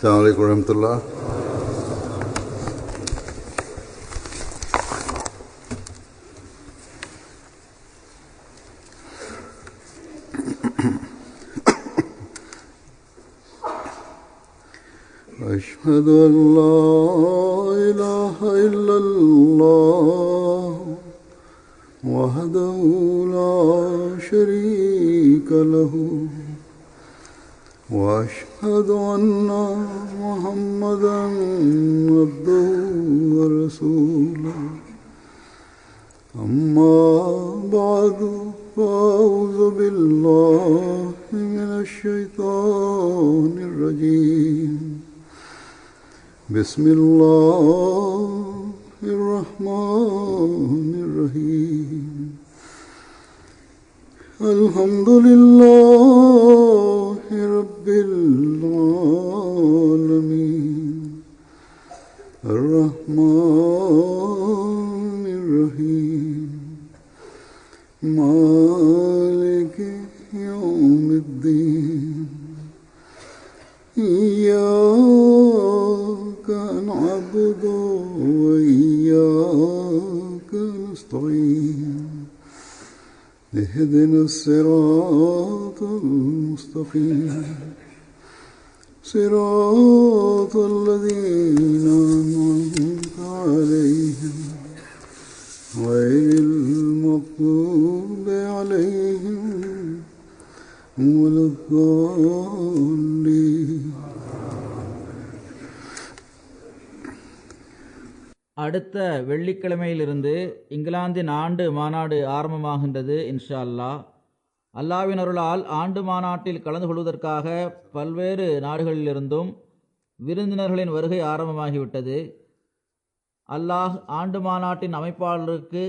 السلام عليكم ورحمة الله. أشهد أن لا إله إلا الله وحده لا شريك له وأشهد أن محمدا عبده ورسوله أما بعد فأعوذ بالله من الشيطان الرجيم بسم الله الرحمن الرحيم الحمد لله رب العالمين الرحمن الرحيم مالك يوم الدين إياك نعبد وإياك نستعين اهدنا الصراط المستقيم صراط الذين أنعمت عليهم غير المغضوب عليهم ولا الضالين. அடுத்த வெள்ளிக்கிழமையிலிருந்து இங்கிலாந்தின் ஆண்டு மாநாடு ஆரம்பமாகின்றது. இன்ஷா அல்லாஹ். அல்லாஹ்வின் அருளால் ஆண்டு மாநாட்டில் கலந்து கொள்வதற்காக பல்வேறு நாடுகளிலிருந்தும் விருந்தினர்களின் வருகை ஆரம்பமாகிவிட்டது. அல்லாஹ் ஆண்டு மாநாட்டின் அமைப்பாளருக்கு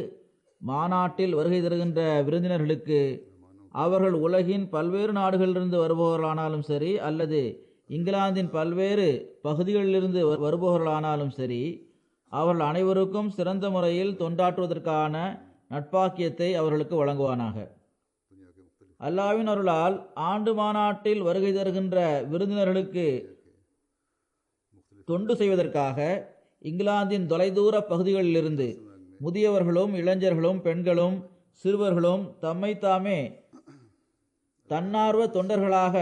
மாநாட்டில் வருகை தருகின்ற விருந்தினர்களுக்கு அவர்கள் உலகின் பல்வேறு நாடுகளிலிருந்து வருபவர்களானாலும் சரி அல்லது இங்கிலாந்தின் பல்வேறு பகுதிகளிலிருந்து வருபவர்களானாலும் சரி அவர்கள் அனைவருக்கும் சிறந்த முறையில் தொண்டாற்றுவதற்கான நட்பாக்கியத்தை அவர்களுக்கு வழங்குவானாக. அல்லாஹ்வின் அருளால் ஆண்டு மாநாட்டில் வருகை தருகின்ற விருந்தினர்களுக்கு தொண்டு செய்வதற்காக இங்கிலாந்தின் தொலைதூர பகுதிகளிலிருந்து முதியவர்களும் இளைஞர்களும் பெண்களும் சிறுவர்களும் தம்மைத்தாமே தன்னார்வ தொண்டர்களாக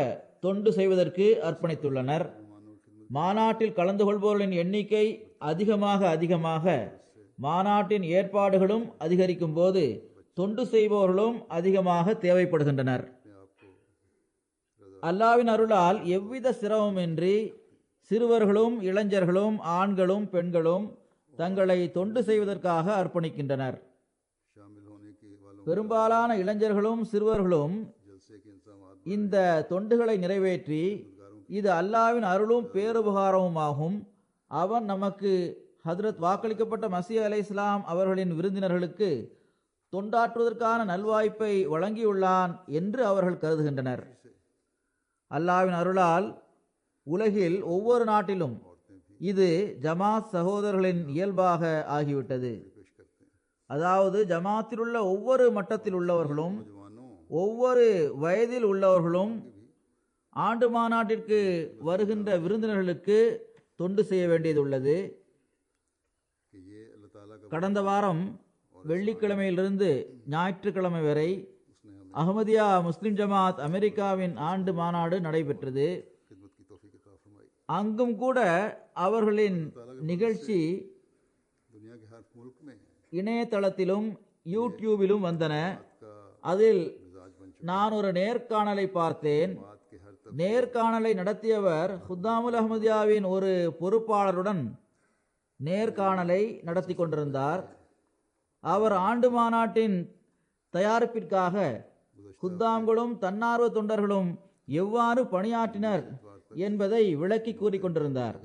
தொண்டு செய்வதற்கு அர்ப்பணித்துள்ளனர். மாநாட்டில் கலந்து கொள்பவர்களின் எண்ணிக்கை அதிகமாக மாநாட்டின் ஏற்பாடுகளும் அதிகரிக்கும் போது தொண்டு செய்பவர்களும் அதிகமாக தேவைப்படுகின்றனர். அல்லாஹ்வின் அருளால் எவ்வித சிரமமின்றி சிறுவர்களும் இளைஞர்களும் ஆண்களும் பெண்களும் தங்களை தொண்டு செய்வதற்காக அர்ப்பணிக்கின்றனர். பெரும்பாலான இளைஞர்களும் சிறுவர்களும் இந்த தொண்டுகளை நிறைவேற்றி இது அல்லாஹ்வின் அருளும் பேருபகாரமுமாகும். அவன் நமக்கு ஹஜ்ரத் வாக்களிக்கப்பட்ட மசீஹ் அலைஹிஸ்ஸலாம் அவர்களின் விருந்தினர்களுக்கு தொண்டாற்றுவதற்கான நல்வாய்ப்பை வழங்கியுள்ளான் என்று அவர்கள் கருதுகின்றனர். அல்லாஹ்வின் அருளால் உலகில் ஒவ்வொரு நாட்டிலும் இது ஜமாத் சகோதரர்களின் இயல்பாக ஆகிவிட்டது. அதாவது ஜமாத்தில் உள்ள ஒவ்வொரு மட்டத்தில் உள்ளவர்களும் ஒவ்வொரு வயதில் உள்ளவர்களும் ஆண்டு மாநாட்டிற்கு வருகின்ற விருந்தினர்களுக்கு தொண்டு செய்ய வேண்டியதுள்ளது. கடந்த வாரம் வெள்ளிக்கிழமையிலிருந்து ஞாயிற்றுக்கிழமை வரை அஹ்மதியா முஸ்லிம் ஜமாத் அமெரிக்காவின் ஆண்டு மாநாடு நடைபெற்றது. அங்கும் கூட அவர்களின் நிகழ்ச்சி இணையதளத்திலும் யூடியூபிலும் வந்தன. அதில் நான் ஒரு நேர்காணலை பார்த்தேன். நேர்காணலை நடத்தியவர் ஹுத்தாமுல் அஹ்மதியாவின் ஒரு பொறுப்பாளருடன் நேர்காணலை நடத்தி கொண்டிருந்தார். அவர் ஆண்டு மாநாட்டின் தயாரிப்பிற்காக ஹுத்தாம்களும் தன்னார்வ தொண்டர்களும் எவ்வாறு பணியாற்றினர் என்பதை விளக்கி கூறிக்கொண்டிருந்தார்.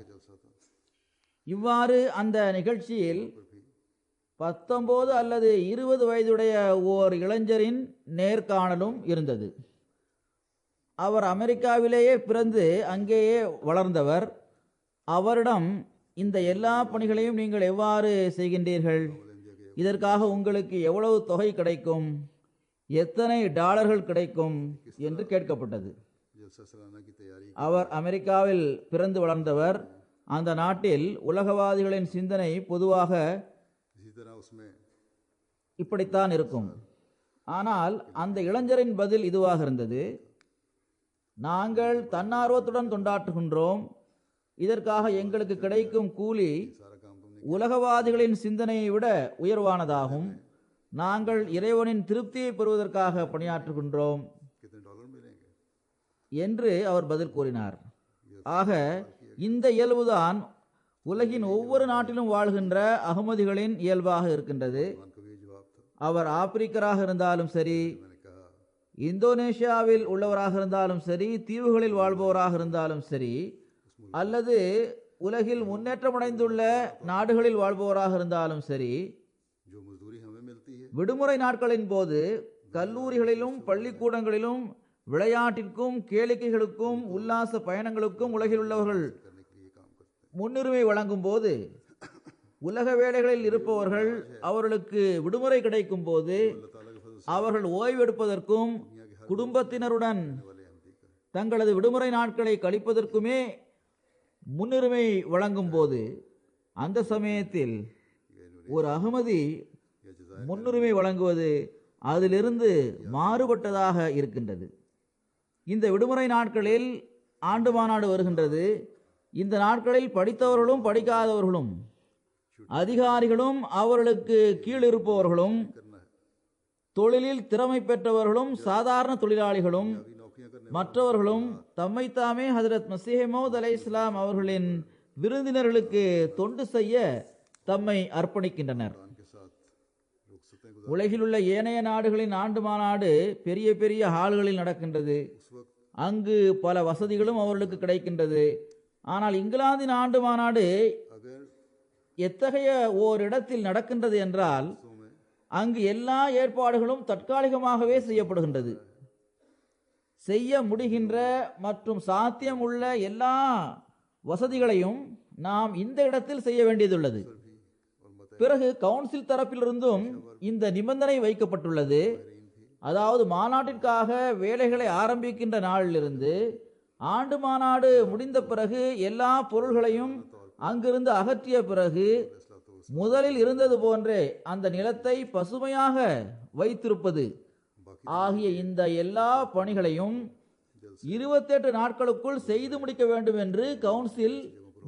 இவ்வாறு அந்த நிகழ்ச்சியில் 19 அல்லது 20 வயதுடைய ஓர் இளைஞரின் நேர்காணலும் இருந்தது. அவர் அமெரிக்காவிலேயே பிறந்து அங்கேயே வளர்ந்தவர். அவரிடம் இந்த எல்லா பணிகளையும் நீங்கள் எவ்வாறு செய்கின்றீர்கள், இதற்காக உங்களுக்கு எவ்வளவு தொகை கிடைக்கும், எத்தனை டாலர்கள் கிடைக்கும் என்று கேட்கப்பட்டது. जलसा सालाना की तैयारी அவர் அமெரிக்காவில் பிறந்து வளர்ந்தவர். அந்த நாட்டில் உலகவாதிகளின் சிந்தனை பொதுவாக इसी तरह उसमें இப்படித்தான் இருக்கும். ஆனால் அந்த இளைஞரின் பதில் இதுவாக இருந்தது: நாங்கள் தன்னார்வத்துடன் தொண்டாற்றுகின்றோம். இதற்காக எங்களுக்கு கிடைக்கும் கூலி सारा काम तुमने உலகவாதிகளின் சிந்தனையை விட உயர்வானதாகும். நாங்கள் இறைவனின் திருப்தியை பெறுவதற்காக பணியாற்றுகின்றோம் कितने डॉलर मिलेंगे என்று அவர் பதில் கூறினார். ஆக இந்த இயல்புதான் உலகின் ஒவ்வொரு நாட்டிலும் வாழ்கின்ற அகமதிகளின் இயல்பாக இருக்கின்றது. मान का भी जवाब था அவர் ஆப்பிரிக்கராக இருந்தாலும் சரி, मैंने कहा இந்தோனேஷியாவில் உள்ளவராக இருந்தாலும் சரி, தீவுகளில் வாழ்பவராக இருந்தாலும் சரி, அல்லது உலகில் முன்னேற்றமடைந்துள்ள நாடுகளில் வாழ்பவராக இருந்தாலும் சரி, जो मजदूरी हमें मिलती है விடுமுறை நாட்களின் போது கல்லூரிகளிலும் பள்ளிக்கூடங்களிலும் விளையாட்டிற்கும் கேளிக்கைகளுக்கும் உல்லாச பயணங்களுக்கும் உலகில் உள்ளவர்கள் करने के लिए काम करते முன்னுரிமை வழங்கும் போது, உலக வேலைகளில் இருப்பவர்கள் அவர்களுக்கு விடுமுறை கிடைக்கும் போது हैं अल्लाह ताला के फजल அவர்கள் ஓய்வெடுப்பதற்கும் குடும்பத்தினருடன் से वाले अहमदी का தங்களது விடுமுறை நாட்களை கழிப்பதற்குமே முன்னுரிமை வழங்கும் போது, அந்த சமயத்தில் ஒரு அகமதி या जजायर முன்னுரிமை வழங்குவது அதிலிருந்து மாறுபட்டதாக இருக்கின்றது. இந்த விடுமுறை நாட்களில் ஆண்டு மாநாடு வருகின்றது. இந்த நாட்களில் படித்தவர்களும் படிக்காதவர்களும், அதிகாரிகளும் அவர்களுக்கு கீழ் இருப்பவர்களும், करना है தொழிலில் திறமை பெற்றவர்களும், சாதாரண தொழிலாளிகளும், अभी नौकरियां करने மற்றவர்களும் தம்மைத்தாமே ஹஜரத் மசீஹ் மவ்ஊத் அலைஹிஸ்ஸலாம் அவர்களின் விருந்தினர்களுக்கு தொண்டு செய்ய தம்மை அர்ப்பணிக்கின்றனர். वाले के साथ रुखसतें गुजार உலகில் உள்ள ஏனைய நாடுகளின் ஆண்டு மாநாடு பெரிய பெரிய ஹால்களில் நடக்கின்றது. उस वक्त அங்கு பல வசதிகளும் அவர்களுக்கு கிடைக்கின்றது. ஆனால் இங்கிலாந்தின் ஆண்டு மாநாடு अगर எத்தகைய ஓரிடத்தில் நடக்கின்றது என்றால், सो में அங்கு எல்லா ஏற்பாடுகளும் தற்காலிகமாகவே செய்யப்படுகின்றது. செய்ய முடிகின்ற மற்றும் சாத்தியம் உள்ள எல்லா வசதிகளையும் நாம் இந்த இடத்தில் செய்ய வேண்டியதுள்ளது. भी और मत பிறகு கவுன்சில் தரப்பிலிருந்தும் இந்த நிபந்தனை வைக்கப்பட்டுள்ளது. அதாவது மாநாட்டிற்காக வேலைகளை ஆரம்பிக்கின்ற நாளிலிருந்து ஆண்டு மாநாடு முடிந்த பிறகு எல்லா பொருள்களையும் அங்கிருந்து அகற்றிய பிறகு முதலில் இருந்தது போன்றே அந்த நிலத்தை பசுமையாக வைத்திருப்பது ஆகிய இந்த எல்லா பணிகளையும் 28 நாட்களுக்குள் செய்து முடிக்க வேண்டும் என்று கவுன்சில்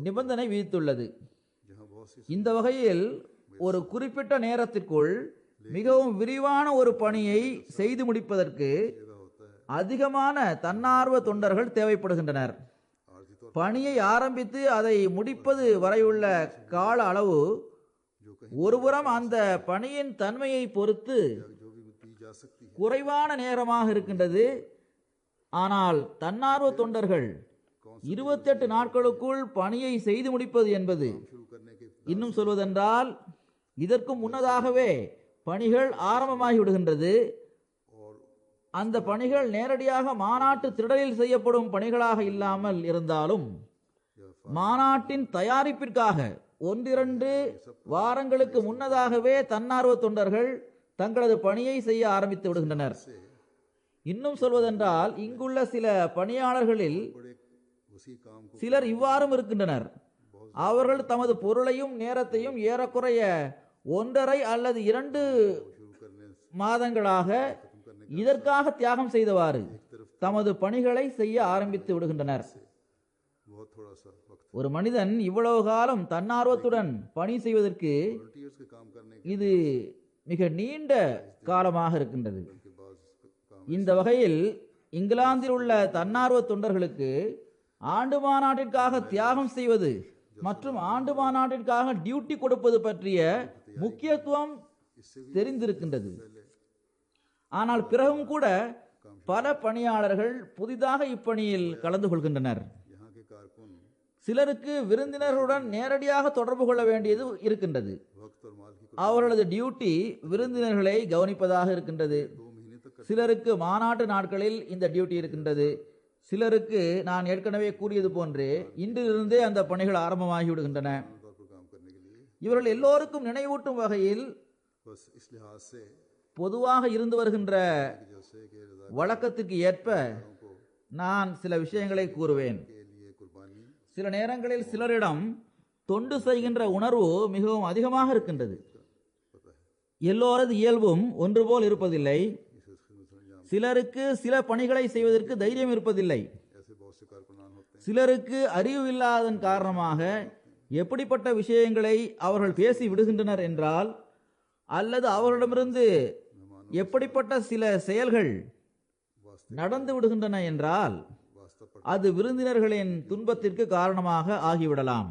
நிபந்தனை விதித்துள்ளது. जहाँ बहुत सी இந்த வகையில் ஒரு குறிப்பிட்ட நேரத்திற்குள் மிகவும் விரிவான ஒரு பணியை செய்து முடிப்பதற்கு जगह होता है அதிகமான தன்னார்வ தொண்டர்கள் தேவைப்படுகின்றனர். आर्जी तौर பணியை ஆரம்பித்து அதை முடிப்பது வரையுள்ள கால அளவு जो कहीं ஒருபுறம் அந்த பணியின் தன்மையை பொறுத்து जो भी दी जा सकती है குறைவான நேரமாக இருக்கின்றது. ஆனால் தன்னார்வ தொண்டர்கள் 28 நாட்களுக்குள் பணியை செய்து முடிப்பது என்பது, शुरू करने के இன்னும் சொல்வதென்றால் இதற்கு முன்னதாகவே பணிகள் ஆரம்பமாகி விடுகின்றது. और அந்த பணிகள் நேரடியாக மாநாட்டு திடலில் செய்யப்படும் பணிகளாக இல்லாமல் இருந்தாலும், மாநாட்டின் தயாரிப்பிற்காக 1-2 வாரங்களுக்கு முன்னதாகவே தன்னார்வ தொண்டர்கள் தங்களது பணியை செய்ய ஆரம்பித்து விடுகின்றனர். இன்னும் சொல்வதென்றால் இங்குள்ள சில பணியாளர்களில் बड़े उसी काम को சிலர் இவ்வாறும் இருக்கின்றனர். அவர்கள் தமது பொருளையும் நேரத்தையும் ஏறக்குறைய 1.5 அல்லது 2 शुरू करने மாதங்களாக இதற்காக தியாகம் செய்தவாறு தமது பணிகளை செய்ய ஆரம்பித்து விடுகின்றனர். बहुत थोड़ा सा वक्त ஒரு மனிதன் இவ்வளவு காலம் தன்னார்வத்துடன் பணி செய்வதற்கு वॉलंटियर्स के काम करने இது மிக நீண்ட காலமாக இருக்கின்றது. के बाद काम இந்த வகையில் இங்கிலாந்தில் உள்ள தன்னார்வ தொண்டர்களுக்கு ஆண்டு மாநாட்டிற்காக தியாகம் செய்வது மற்றும் ஆண்டு மாநாட்டிற்காக டியூட்டி கொடுப்பது பற்றிய முக்கியத்துவம் தெரிந்திருக்கின்றது. ஆனால் பிறகும் கூட பல பணியாளர்கள் புதிதாக இப்பணியில் கலந்து கொள்கின்றனர். यहाँ के कारकुन சிலருக்கு விருந்தினர்களுடன் நேரடியாக தொடர்பு கொள்ள வேண்டியது இருக்கின்றது. वक्त और माल की அவர்களது டியூட்டி விருந்தினர்களை கவனிப்பதாக இருக்கின்றது. 2 महीने तक சிலருக்கு மாநாட்டு நாட்களில் இந்த டியூட்டி இருக்கின்றது. சிலருக்கு நான் ஏற்கனவே கூறியது போன்று இன்றிலிருந்தே அந்த பணிகள் ஆரம்பமாகி விடுகின்றன. तौर पर काम करने के लिए இவர்கள் எல்லோருக்கும் நினைவூட்டும் வகையில் बस इस लिहाज से பொதுவாக இருந்து வருகின்ற कि जैसे कि रजा வழக்கத்திற்கு ஏற்ப को நான் சில விஷயங்களை கூறுவேன். के लिए कुर्बानी சில நேரங்களில் சிலரிடம் தொண்டு செய்கின்ற உணர்வு மிகவும் அதிகமாக இருக்கின்றது. எல்லோரது இயல்பும் ஒன்று போல் இருப்பதில்லை. इसे खिदमत अंजाम சிலருக்கு சில பணிகளை செய்வதற்கு தைரியம் இருப்பதில்லை. ऐसे बहुत से कारकुनान होते हैं சிலருக்கு அறிவு இல்லாததன் காரணமாக எப்படிப்பட்ட விஷயங்களை அவர்கள் பேசி விடுகின்றனர் என்றால், அல்லது அவர்களிடமிருந்து எப்படிப்பட்ட சில செயல்கள் நடந்து விடுகின்றன என்றால், वास्ता पड़ அது விருந்தினர்களின் துன்பத்திற்கு காரணமாக ஆகிவிடலாம்.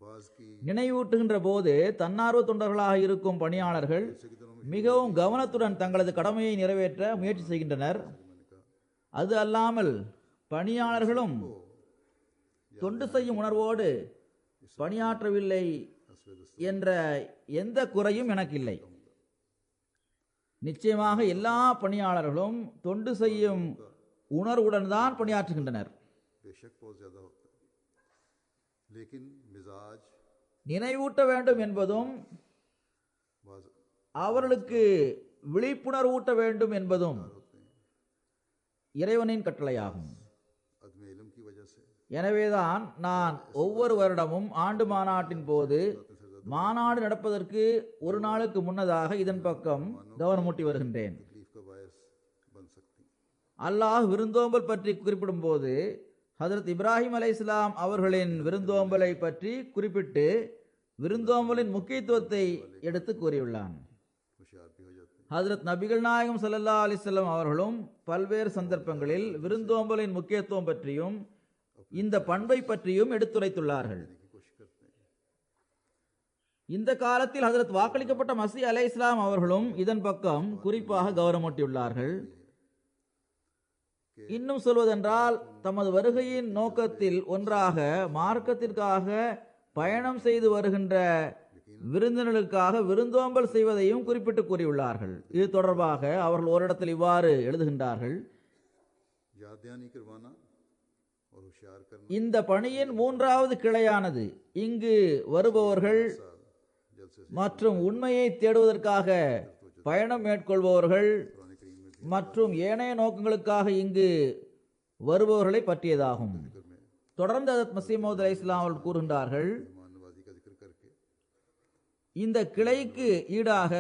बाज की நினைவூட்டுகின்ற போது தன்னார்வ தொண்டர்களாக இருக்கும் பணியாளர்கள் மிகவும் கவனத்துடன் தங்களது கடமையை நிறைவேற்ற முயற்சி செய்கின்றனர். அது அல்லாமல் பணியாளர்களும் தொண்டு செய்யும் உணர்வோடு பணியாற்றவில்லை என்ற எந்த குறையும் எனக்கு இல்லை. நிச்சயமாக எல்லா பணியாளர்களும் தொண்டு செய்யும் உணர்வுடன் தான் பணியாற்றுகின்றனர். बेशक बहुत ज्यादा होता है लेकिन मिजाज நினைவூட்ட வேண்டும் என்பதும் बाज அவர்களுக்கு விழிப்புணர்வூட்ட வேண்டும் என்பதும் இறைவனின் கட்டளையாகும். अदम इल्म की वजह से எனவேதான் நான் ஒவ்வொரு வருடமும் ஆண்டு மாநாட்டின் போது மாநாடு நடப்பதற்கு ஒரு நாளுக்கு முன்னதாக இதன் பக்கம் கவனமூட்டி வருகின்றேன். तकलीफ का बायस बन सकती அல்லாஹ் விருந்தோம்பல் பற்றி குறிப்பிடும் போது ஹஜரத் இப்ராஹிம் அலைஹிஸ்ஸலாம் அவர்களின் விருந்தோம்பலை பற்றி குறிப்பிட்டு விருந்தோம்பலின் முக்கியத்துவத்தை எடுத்து கூறியுள்ளான். होशियार भी हो जाते हैं ஹஜரத் நபிகள் நாயகம் ஸல்லல்லாஹு அலைஹி வஸல்லம் அவர்களும் பல்வேறு சந்தர்ப்பங்களில் விருந்தோம்பலின் முக்கியத்துவம் பற்றியும் இந்த பண்பை பற்றியும் எடுத்துரைத்துள்ளார்கள். की कोशिश करते हैं இந்த காலத்தில் ஹஜரத் வாக்களிக்கப்பட்ட மஸீஹ் அலைஹிஸ்ஸலாம் அவர்களும் இதன் பக்கம் குறிப்பாக கவனமூட்டியுள்ளார்கள். இன்னும் சொல்வதென்றால் தமது வருகையின் நோக்கத்தில் ஒன்றாக மார்க்கத்திற்காக பயணம் செய்து வருகின்ற விருந்தினர்களுக்காக விருந்தோம்பல் செய்வதையும் குறிப்பிட்டு கூறியுள்ளார்கள். இது தொடர்பாக அவர்கள் ஓரிடத்தில் இவ்வாறு எழுதுகின்றார்கள்: याद दहानी करवाना और होशियार करना இந்த பணியின் மூன்றாவது கிளையானது இங்கு வருபவர்கள் जलसे மற்றும் உண்மையை தேடுவதற்காக பயணம் மேற்கொள்பவர்கள் पुराने करीम में மற்றும் ஏனைய நோக்கங்களுக்காக இங்கு வருபவர்களை பற்றியதாகும். தொடர்ந்து ஹஜரத் மஸீஹ் மவ்ஊத் அலைஹிஸ்ஸலாம் அவர்கள் கூறுகின்றார்கள், मेहमान नवाजी का जिक्र करके இந்த கிளைக்கு ஈடாக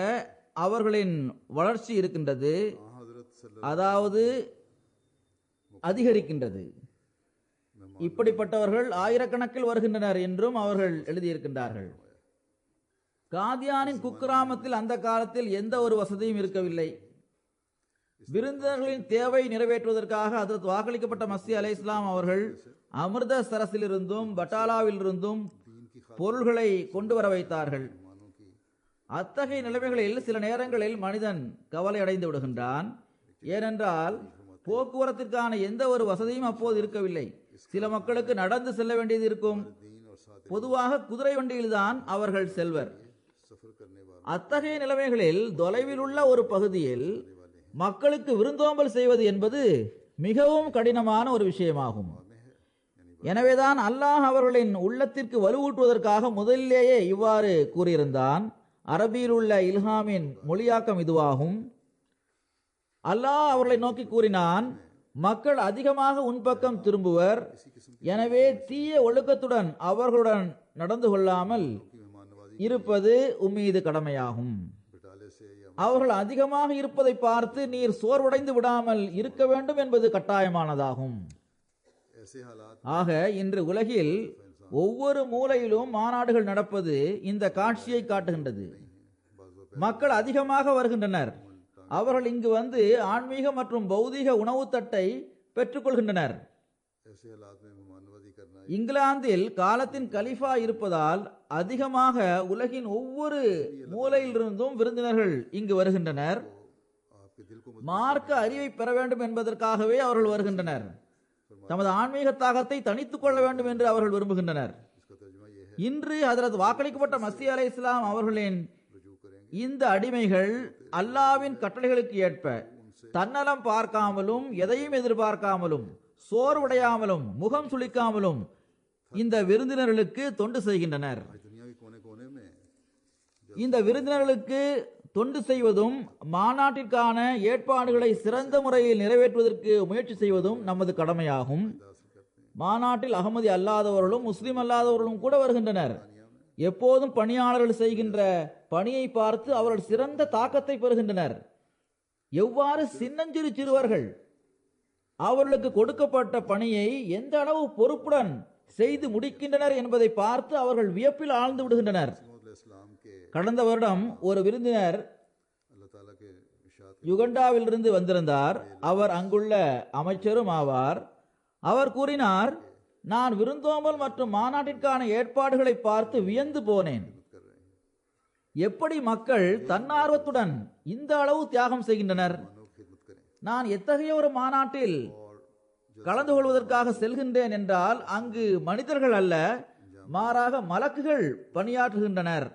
அவர்களின் வளர்ச்சி இருக்கின்றது, हजरत அதாவது அதிகரிக்கின்றது. இப்படிப்பட்டவர்கள் ஆயிரக்கணக்கில் வருகின்றனர் என்றும் அவர்கள் எழுதியிருக்கின்றார்கள். காதியானின் குக்கிராமத்தில் அந்த காலத்தில் எந்த ஒரு வசதியும் இருக்கவில்லை. விருந்தினர்களின் தேவை நிறைவேற்றுவதற்காக ஹஜரத் வாக்களிக்கப்பட்ட மஸீஹ் அலைஹிஸ்ஸலாம் அவர்கள் அமிர்தசரஸிலிருந்தும் பட்டாலாவிலிருந்தும் பொருள்களை கொண்டு வர வைத்தார்கள். அத்தகைய நிலைமைகளில் சில நேரங்களில் மனிதன் கவலை அடைந்து விடுகின்றான். ஏனென்றால் போக்குவரத்திற்கான எந்த ஒரு வசதியும் அப்போது இருக்கவில்லை. சில மக்களுக்கு நடந்து செல்ல வேண்டியது இருக்கும். பொதுவாக குதிரை வண்டியில்தான் அவர்கள் செல்வர். सफर करने वाले அத்தகைய நிலைமைகளில் தொலைவில் உள்ள ஒரு பகுதியில் மக்களுக்கு விருந்தோம்பல் செய்வது என்பது மிகவும் கடினமான ஒரு விஷயமாகும். எனவேதான் அல்லாஹ் அவர்களின் உள்ளத்திற்கு வலுவூட்டுவதற்காக முதலிலேயே இவ்வாறு கூறியிருந்தான். அரபியில் உள்ள இல்ஹாமின் மொழியாக்கம் இதுவாகும். அல்லாஹ் அவர்களை நோக்கி கூறினான், மக்கள் அதிகமாக உன்பக்கம் திரும்புவர். எனவே தீய ஒழுக்கத்துடன் அவர்களுடன் நடந்து கொள்ளாமல் मेहमान नवाजी இருப்பது உம்மீது கடமையாகும். बिटाले से या அவர்கள் அதிகமாக இருப்பதை பார்த்து நீர் சோர்வடைந்து விடாமல் இருக்க வேண்டும் என்பது கட்டாயமானதாகும். ऐसे हालात ஆக இன்று உலகில் ஒவ்வொரு மூலையிலும் மாநாடுகள் நடப்பது இந்த காட்சியை காட்டுகின்றது. மக்கள் அதிகமாக வருகின்றனர். அவர்கள் இங்கு வந்து ஆன்மீக மற்றும் பௌதீக உணவு தட்டை பெற்றுக்கொள்கின்றனர். ऐसे हालात में मेहमान नवाजी करना இங்கிலாந்தில் காலத்தின் கலீஃபா இருப்பதால் அதிகமாக உலகின் ஒவ்வொரு மூலையிலிருந்தும் விருந்தினர்கள் இங்கு வருகின்றனர். आपके दिल को மார்க்க அறிவை பெற வேண்டும் என்பதற்காகவே அவர்கள் வருகின்றனர். தமது ஆன்மீக தாகத்தை தணித்துக் கொள்ள வேண்டும் என்று அவர்கள் விரும்புகின்றனர். इसका तर्जुमा ये है இன்று ஹஜரத் வாக்களிக்கப்பட்ட மஸீஹ் அலைஹிஸ்ஸலாம் அவர்களின் रुजू करेंगे இந்த அடிமைகள் அல்லாஹ்வின் கட்டளைகளுக்கு ஏற்ப தன்னலம் பார்க்காமலும் எதையும் எதிர்பார்க்காமலும் சோர்வடையாமலும் முகம் சுளிக்காமலும் இந்த விருந்தினர்களுக்கு தொண்டு செய்கின்றனர். आज दुनिया के कोने कोने में இந்த விருந்தினர்களுக்கு தொண்டு செய்வதும் மாநாட்டிற்கான ஏற்பாடுகளை சிறந்த முறையில் நிறைவேற்றுவதற்கு முயற்சி செய்வதும் நமது கடமையாகும். மாநாட்டில் அகமதி அல்லாதவர்களும் முஸ்லிம் அல்லாதவர்களும் கூட வருகின்றனர். எப்போதும் பணியாளர்கள் செய்கின்ற பணியை பார்த்து அவர்கள் சிறந்த தாக்கத்தை பெறுகின்றனர். எவ்வாறு சின்னஞ்சிறு சிறுவர்கள் அவர்களுக்கு கொடுக்கப்பட்ட பணியை எந்த அளவு பொறுப்புடன் செய்து முடிக்கின்றனர் என்பதை பார்த்து அவர்கள் வியப்பில் ஆழ்ந்து விடுகின்றனர். கடந்த வருடம் ஒரு விருந்தினர் யுகண்டாவிலிருந்து வந்திருந்தார். அவர் அங்குள்ள அமைச்சரும் ஆவார். அவர் கூறினார், நான் விருந்தோம்பல் மற்றும் மாநாட்டிற்கான ஏற்பாடுகளை பார்த்து வியந்து போனேன். எப்படி மக்கள் தன்னார்வத்துடன் இந்த அளவு தியாகம் செய்கின்றனர். நான் எத்தகைய ஒரு மாநாட்டில் கலந்து கொள்வதற்காக செல்கின்றேன் என்றால் அங்கு மனிதர்கள் அல்ல, மாறாக மலக்குகள் பணியாற்றுகின்றனர்.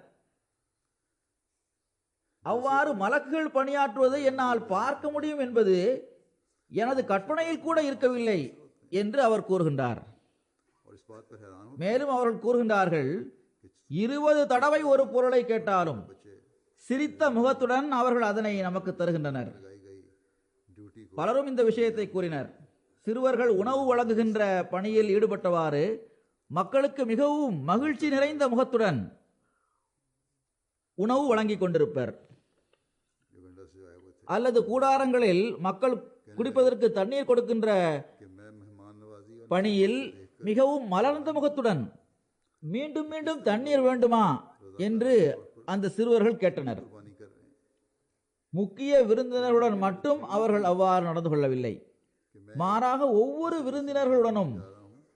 அவ்வாறு மலக்குகள் பணியாற்றுவதை என்னால் பார்க்க முடியும் என்பது எனது கற்பனையில் கூட இருக்கவில்லை என்று அவர் கூறுகின்றார். மேலும் அவர்கள் கூறுகின்றார்கள், 20 தடவை ஒரு பொருளை கேட்டாலும் சிரித்த முகத்துடன் அவர்கள் அதனை நமக்கு தருகின்றனர். பலரும் இந்த விஷயத்தை கூறினர். சிறுவர்கள் உணவு வழங்குகின்ற பணியில் ஈடுபட்டவாறு மக்களுக்கு மிகவும் மகிழ்ச்சி நிறைந்த முகத்துடன் உணவு வழங்கிக் கொண்டிருப்பர். அல்லது கூடாரங்களில் மக்கள் குடிப்பதற்கு தண்ணீர் கொடுக்கின்ற பணியில் மிகவும் மலர்ந்த முகத்துடன் மீண்டும் மீண்டும் தண்ணீர் வேண்டுமா என்று அந்த சிறுவர்கள் கேட்டனர். முக்கிய விருந்தினர்களுடன் மட்டும் அவர்கள் அவ்வாறு நடந்து கொள்ளவில்லை, மாறாக ஒவ்வொரு விருந்தினர்களுடனும்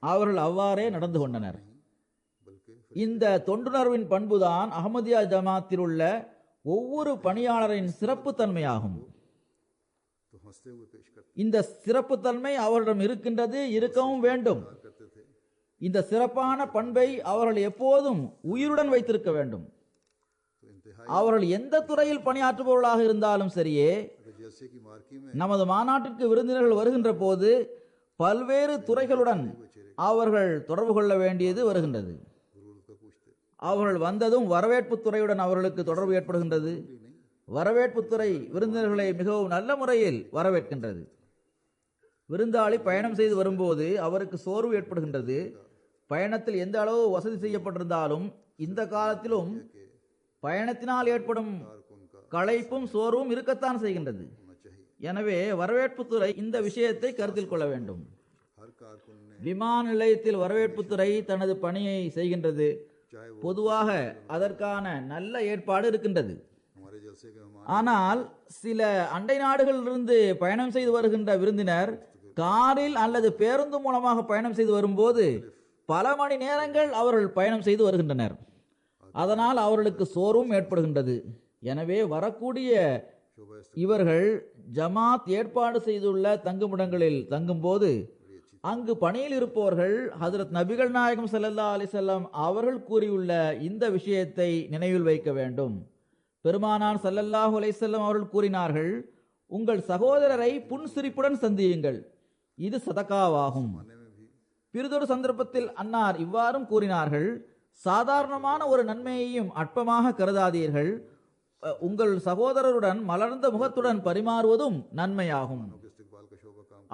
அவர்கள் அவ்வாறே நடந்து கொண்டனர். இந்த தொண்டுணர்வின் பண்புதான் அஹமதியா ஜமாத்தில் உள்ள ஒவ்வொரு பணியாளரின் சிறப்பு தன்மையாகும். இந்த சிறப்பு தன்மை அவர்களிடம் இருக்கின்றது, இருக்கவும் வேண்டும். இந்த சிறப்பான பண்பை அவர்கள் எப்போதும் உயிருடன் வைத்திருக்க வேண்டும். அவர்கள் எந்த துறையில் பணியாற்றுபவர்களாக இருந்தாலும் சரியே, நமது மாநாட்டிற்கு விருந்தினர்கள் வருகின்ற போது பல்வேறு துறைகளுடன் அவர்கள் தொடர்பு கொள்ள வேண்டியது வருகின்றது. அவர்கள் வந்ததும் வரவேற்பு துறையுடன் அவர்களுக்கு தொடர்பு ஏற்படுகின்றது. வரவேற்பு துறை விருந்தினர்களை மிகவும் நல்ல முறையில் வரவேற்கின்றது. விருந்தாளி பயணம் செய்து வரும்போது அவருக்கு சோர்வு ஏற்படுகின்றது. பயணத்தில் எந்த அளவு வசதி செய்யப்பட்டிருந்தாலும் இந்த காலத்திலும் பயணத்தினால் ஏற்படும் களைப்பும் சோர்வும் இருக்கத்தான் செய்கின்றது. எனவே வரவேற்பு துறை இந்த விஷயத்தை கருத்தில் கொள்ள வேண்டும். விமான நிலையத்தில் வரவேற்பு துறை தனது பணியை செய்கின்றது. பொதுவாக அதற்கான நல்ல ஏற்பாடு இருக்கின்றது. ஆனால் சில அண்டை நாடுகளிலிருந்து பயணம் செய்து வருகின்ற விருந்தினர் காரில் அல்லது பேருந்து மூலமாக பயணம் செய்து வரும்போது பல மணி நேரங்கள் அவர்கள் பயணம் செய்து வருகின்றனர். அதனால் அவர்களுக்கு சோர்வும் ஏற்படுகின்றது. எனவே வரக்கூடிய இவர்கள் ஜமாத் ஏற்பாடு செய்துள்ள தங்குமிடங்களில் தங்கும்போது அங்கு பணியில் இருப்பவர்கள் ஹஜ்ரத் நபிகள் நாயகம் ஸல்லல்லாஹு அலைஹி வஸல்லம் அவர்கள் கூறியுள்ள இந்த விஷயத்தை நினைவில் வைக்க வேண்டும். பெருமானார் ஸல்லல்லாஹு அலைஹி வஸல்லம் அவர்கள் கூறினார்கள், உங்கள் சகோதரரை புன்சிரிப்புடன் சந்தியுங்கள், இது சதகாவாகும். பிறிதொரு சந்தர்ப்பத்தில் அன்னார் இவ்வாறும் கூறினார்கள், சாதாரணமான ஒரு நன்மையையும் அற்பமாக கருதாதீர்கள், உங்கள் சகோதரருடன் மலர்ந்த முகத்துடன் பரிமாறுவதும் நன்மையாகும்.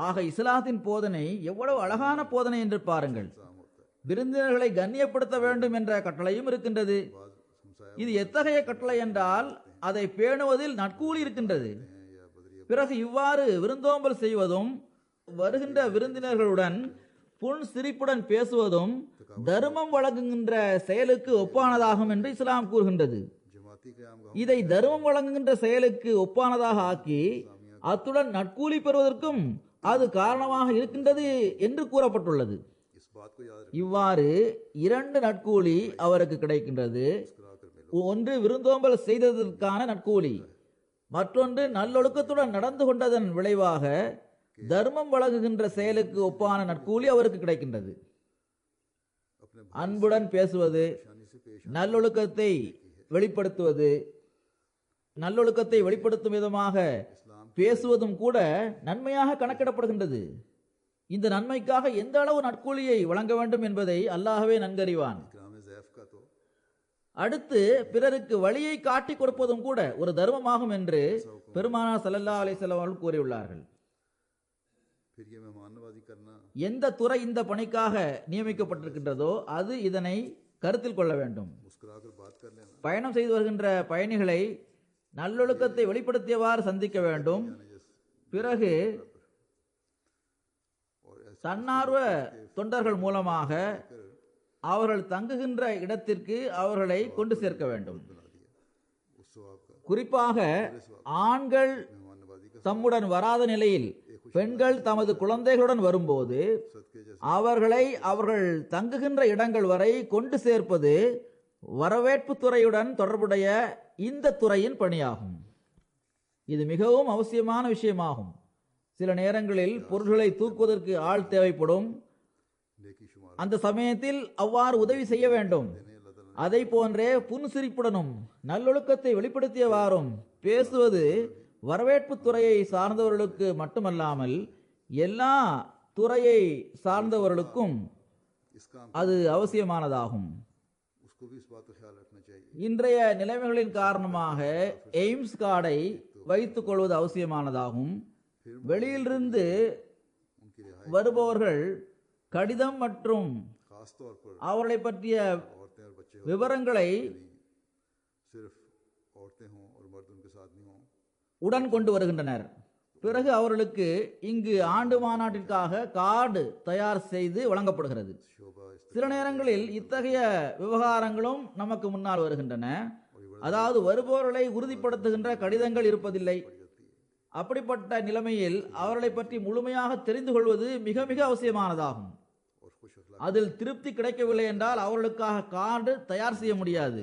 ஆக இஸ்லாத்தின் போதனை எவ்வளவு அழகான போதனை என்று பாருங்கள். விருந்தினர்களை கண்ணியப்படுத்த வேண்டும் என்ற கட்டளையும் இருக்கின்றது. இது எத்தகைய கட்டளை என்றால் அதை பேணுவதில் நற்கூலி இருக்கின்றது. பிறகு இவ்வாறு விருந்தோம்பல் செய்வதும் வருகின்ற விருந்தினர்களுடன் புன் சிரிப்புடன் பேசுவதும் தர்மம் வழங்குகின்ற செயலுக்கு ஒப்பானதாகும் என்று இஸ்லாம் கூறுகின்றது. இதை தர்மம் வழங்குகின்ற செயலுக்கு ஒப்பானதாக ஆக்கி அத்துடன் நற்கூலி பெறுவதற்கும் அது காரணமாக இருக்கின்றது என்று கூறப்பட்டுள்ளது. இவ்வாறு 2 நற்கூலி அவருக்கு கிடைக்கின்றது. ஒன்று விருந்தோம்பல் செய்ததற்கான நற்கூலி, மற்றொன்று நல்லொழுக்கத்துடன் நடந்து கொண்டதன் விளைவாக தர்மம் வழங்குகின்ற செயலுக்கு ஒப்பான நற்கூலி அவருக்கு கிடைக்கின்றது. அன்புடன் பேசுவது, நல்லொழுக்கத்தை வெளிப்படுத்துவது, நல்லொழுக்கத்தை வெளிப்படுத்தும் விதமாக பேசுவதும் கூட நன்மையாக கணக்கிடப்படுகின்றது. இந்த நன்மைக்காக எந்த அளவு நற்கூலியை வழங்க வேண்டும் என்பதை அல்லாஹ்வே நன்கறிவான். அடுத்து பிறருக்கு வழியை காட்டி கொடுப்பதும் கூட ஒரு தர்மமாகும் என்று பெருமானார் ஸல்லல்லாஹு அலைஹி வஸல்லம் அவர்கள் கூறியுள்ளார்கள். फिर ये मेहमान नवाजी करना எந்த துறை இந்த பணிக்காக நியமிக்கப்பட்டிருக்கின்றதோ அது இதனை கருத்தில் கொள்ள வேண்டும். मुस्कुराकर बात कर लेना பயணம் செய்து வருகின்ற பயணிகளை நல்லொழுக்கத்தை வெளிப்படுத்தியவாறு சந்திக்க வேண்டும். பிறகு தன்னார்வ தொண்டர்கள் மூலமாக அவர்கள் தங்குகின்ற இடத்திற்கு அவர்களை கொண்டு சேர்க்க வேண்டும். उस सवाब का குறிப்பாக ஆண்கள் मेहमान नवाजी का தம்முடன் வராத நிலையில் பெண்கள் தமது குழந்தைகளுடன் வரும்போது सदके जैसे அவர்களை அவர்கள் தங்குகின்ற இடங்கள் வரை கொண்டு சேர்ப்பது வரவேற்பு துறையுடன் தொடர்புடைய இந்த துறையின் பணியாகும். இது மிகவும் அவசியமான விஷயமாகும். சில நேரங்களில் பொருள்களை தூக்குவதற்கு ஆள் தேவைப்படும். नेकी शुमार அந்த சமயத்தில் அவ்வாறு உதவி செய்ய வேண்டும். அதை போன்றே புன்சிரிப்புடனும் நல்லொழுக்கத்தை வெளிப்படுத்தியவாறும் பேசுவது வரவேற்பு துறையை சார்ந்தவர்களுக்கு மட்டுமல்லாமல் எல்லா துறையை சார்ந்தவர்களுக்கும் इस काम அது அவசியமானதாகும். उसको भी इस बात का ख्याल रखना चाहिए இன்றைய நிலைமைகளின் காரணமாக எய்ம்ஸ் கார்டை வைத்துக் கொள்வது அவசியமானதாகும். வெளியிலிருந்து उनकी रिहाई வருபவர்கள் கடிதம் மற்றும் खास तौर पर அவர்களை பற்றிய औरतें और बच्चे விவரங்களை सिर्फ औरतें हों और मर्द उनके साथ नहीं हों உடன் கொண்டு வருகின்றனர். பிறகு அவர்களுக்கு இங்கு ஆண்டு மாநாட்டிற்காக கார்டு தயார் செய்து வழங்கப்படுகிறது. शोभा इस சில நேரங்களில் இத்தகைய விவகாரங்களும் நமக்கு முன்னால் வருகின்றன. அதாவது வருபவர்களை உறுதிப்படுத்துகின்ற கடிதங்கள் இருப்பதில்லை. அப்படிப்பட்ட நிலைமையில் அவர்களை பற்றி முழுமையாக தெரிந்து கொள்வது மிக மிக அவசியமானதாகும். और खुश अखलाक அதில் திருப்தி கிடைக்கவில்லை என்றால் அவர்களுக்காக கார்டு தயார் செய்ய முடியாது.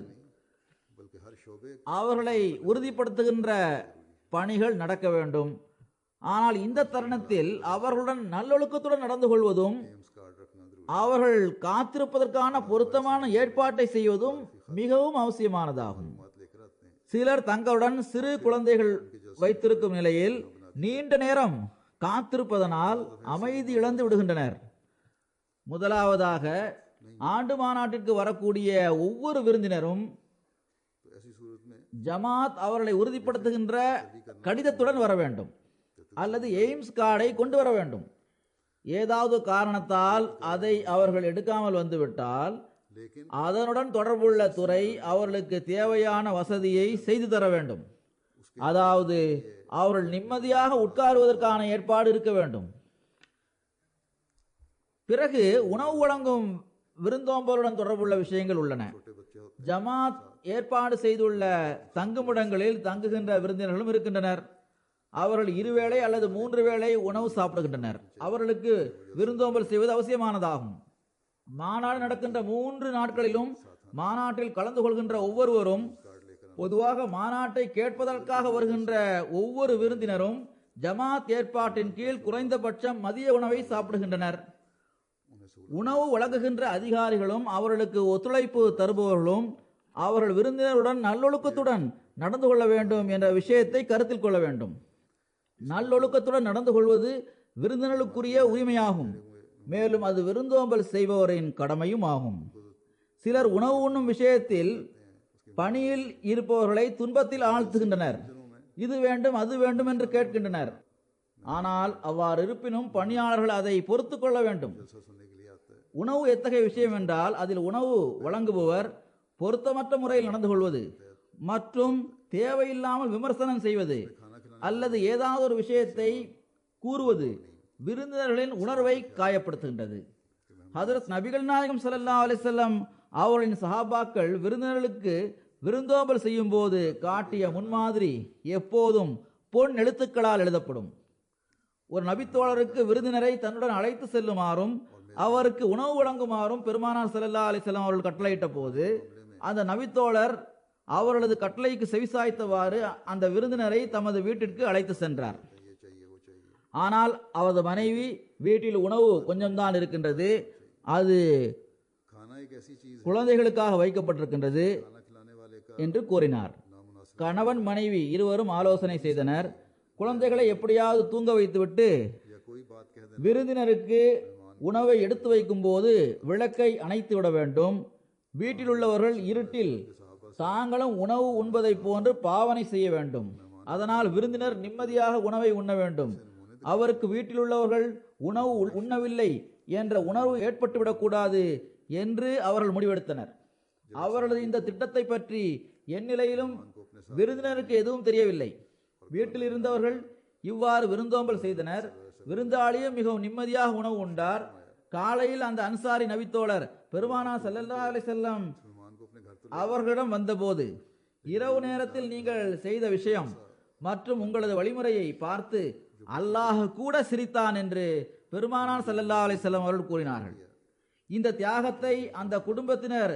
बल्कि हर शोबे அவர்களை உறுதிப்படுத்துகின்ற பணிகள் நடக்க வேண்டும். ஆனால் இந்த தருணத்தில் அவர்களுடன் நல்லொழுக்கத்துடன் நடந்து கொள்வதும் एम्स कार्ड रखना जरूरी அவர்கள் காத்திருப்பதற்கான பொருத்தமான ஏற்பாட்டை செய்வதும் மிகவும் அவசியமானதாகும். बात लेकर आते हैं சிலர் தங்களுடன் சிறு குழந்தைகள் வைத்திருக்கும் நிலையில் நீண்ட நேரம் காத்திருப்பதனால் அமைதி இழந்து விடுகின்றனர். முதலாவதாக ஆண்டு மாநாட்டிற்கு வரக்கூடிய ஒவ்வொரு விருந்தினரும் तो ऐसी सूरत में ஜமாத் அவர்களை உறுதிப்படுத்துகின்ற கடிதத்துடன் வர வேண்டும் அல்லது எய்ம்ஸ் கார்டை கொண்டு வர வேண்டும். ஏதாவது காரணத்தால் அதை அவர்கள் எடுக்காமல் வந்துவிட்டால் लेकिन அதனுடன் தொடர்புள்ள துறை அவர்களுக்கு தேவையான வசதியை செய்து தர வேண்டும். அதாவது அவர்கள் நிம்மதியாக உட்காருவதற்கான ஏற்பாடு இருக்க வேண்டும். பிறகு உணவு வழங்கும் விருந்தோம்பலுடன் தொடர்புள்ள விஷயங்கள் உள்ளன. छोटे बच्चे होते ஜமாத் ஏற்பாடு செய்துள்ள தங்குமிடங்களில் தங்குகின்ற விருந்தினர்களும் இருக்கின்றனர். அவர்கள் இருவேளை அல்லது 3 வேளை உணவு சாப்பிடுகின்றனர். அவர்களுக்கு விருந்தோம்பல் செய்வது அவசியமானதாகும். மாநாடு நடக்கின்ற 3 நாட்களிலும் மாநாட்டில் கலந்து கொள்கின்ற ஒவ்வொருவரும் பொதுவாக மாநாட்டை கேட்பதற்காக வருகின்ற ஒவ்வொரு விருந்தினரும் ஜமாத் ஏற்பாட்டின் கீழ் குறைந்தபட்சம் மதிய உணவை சாப்பிடுகின்றனர். உணவு வழங்குகின்ற அதிகாரிகளும் அவர்களுக்கு ஒத்துழைப்பு தருபவர்களும் அவர்கள் விருந்தினருடன் நல்லொழுக்கத்துடன் நடந்து கொள்ள வேண்டும் என்ற விஷயத்தை கருத்தில் கொள்ள வேண்டும். நல்லொழுக்கத்துடன் நடந்து கொள்வது விருந்தினர்களுக்குரிய உரிமையாகும். மேலும் அது விருந்தோம்பல் செய்பவரின் கடமையும் ஆகும். சிலர் உணவு உண்ணும் விஷயத்தில் பணியில் இருப்பவர்களை துன்பத்தில் ஆழ்த்துகின்றனர். இது வேண்டும் அது வேண்டும் என்று கேட்கின்றனர். ஆனால் அவ்வாறு இருப்பினும் பணியாளர்கள் அதை பொறுத்து கொள்ள வேண்டும். जलसा सुनने के लिए आता है உணவு எத்தகைய விஷயம் என்றால் அதில் உணவு வழங்குபவர் பொருத்தமற்ற முறையில் நடந்து கொள்வது மற்றும் தேவையில்லாமல் விமர்சனம் செய்வது அல்லது ஏதாவது ஒரு விஷயத்தை கூறுவது விருந்தினர்களின் உணர்வை காயப்படுத்துகின்றது. ஹதரத் நபிகள் நாயகம் ஸல்லல்லாஹு அலைஹி வஸல்லம் அவர்களின் சஹாபாக்கள் விருந்தினர்களுக்கு விருந்தோம்பல் செய்யும் போது காட்டிய முன்மாதிரி எப்போதும் பொன் எழுத்துக்களால் எழுதப்படும். ஒரு நபித்தோழருக்கு விருந்தினரை தன்னுடன் அழைத்து செல்லுமாறும் அவருக்கு உணவு வழங்குமாறும் பெருமானார் ஸல்லல்லாஹு அலைஹி வஸல்லம் அவர்கள் கட்டளையிட்ட போது அந்த நபித்தோழர் அவர்களது கட்டளைக்கு செவிசாய்த்தவாறு அந்த விருந்தினரை தமது வீட்டிற்கு அழைத்து சென்றார். ये चाहिए वो चाहिए ஆனால் அவரது மனைவி வீட்டில் உணவு கொஞ்சம்தான் இருக்கின்றது, அது खाना एक ऐसी चीज है குழந்தைகளுக்காக வைக்கப்பட்டிருக்கின்றது खाना खिलाने वाले का என்று கூறினார். नामुनासिब கணவன் மனைவி இருவரும் ஆலோசனை செய்தனர். குழந்தைகளை எப்படியாவது தூங்க வைத்துவிட்டு या कोई बात कह देना விருந்தினருக்கு உணவை எடுத்து வைக்கும் போது விளக்கை அணைத்து விட வேண்டும். வீட்டில் உள்ளவர்கள் இருட்டில் தாங்களும் உணவு உண்பதை போன்று பாவனை செய்ய வேண்டும். அதனால் விருந்தினர் நிம்மதியாக உணவை உண்ண வேண்டும். அவருக்கு வீட்டில் உள்ளவர்கள் உணவு உண்ணவில்லை என்ற உணர்வு ஏற்பட்டுவிடக் கூடாது என்று அவர்கள் முடிவெடுத்தனர். அவர்களது இந்த திட்டத்தை பற்றி எந்நிலையிலும் விருந்தினருக்கு எதுவும் தெரியவில்லை. வீட்டில் இருந்தவர்கள் இவ்வாறு விருந்தோம்பல் செய்தனர். விருந்தாளியும் மிகவும் நிம்மதியாக உணவு உண்டார். காலையில் அந்த அன்சாரி நபித்தோழர் பெருமானா ஸல்லல்லாஹு அலைஹி வஸல்லம் அவர்களிடம் வந்தபோது, இரவு நேரத்தில் நீங்கள் செய்த விஷயம் மற்றும் உங்களது வழிமுறையை பார்த்து அல்லாஹ் கூட சிரித்தான் என்று பெருமானார் ஸல்லல்லாஹு அலைஹி வஸல்லம் அவர்கள் கூறினார்கள். இந்த தியாகத்தை அந்த குடும்பத்தினர்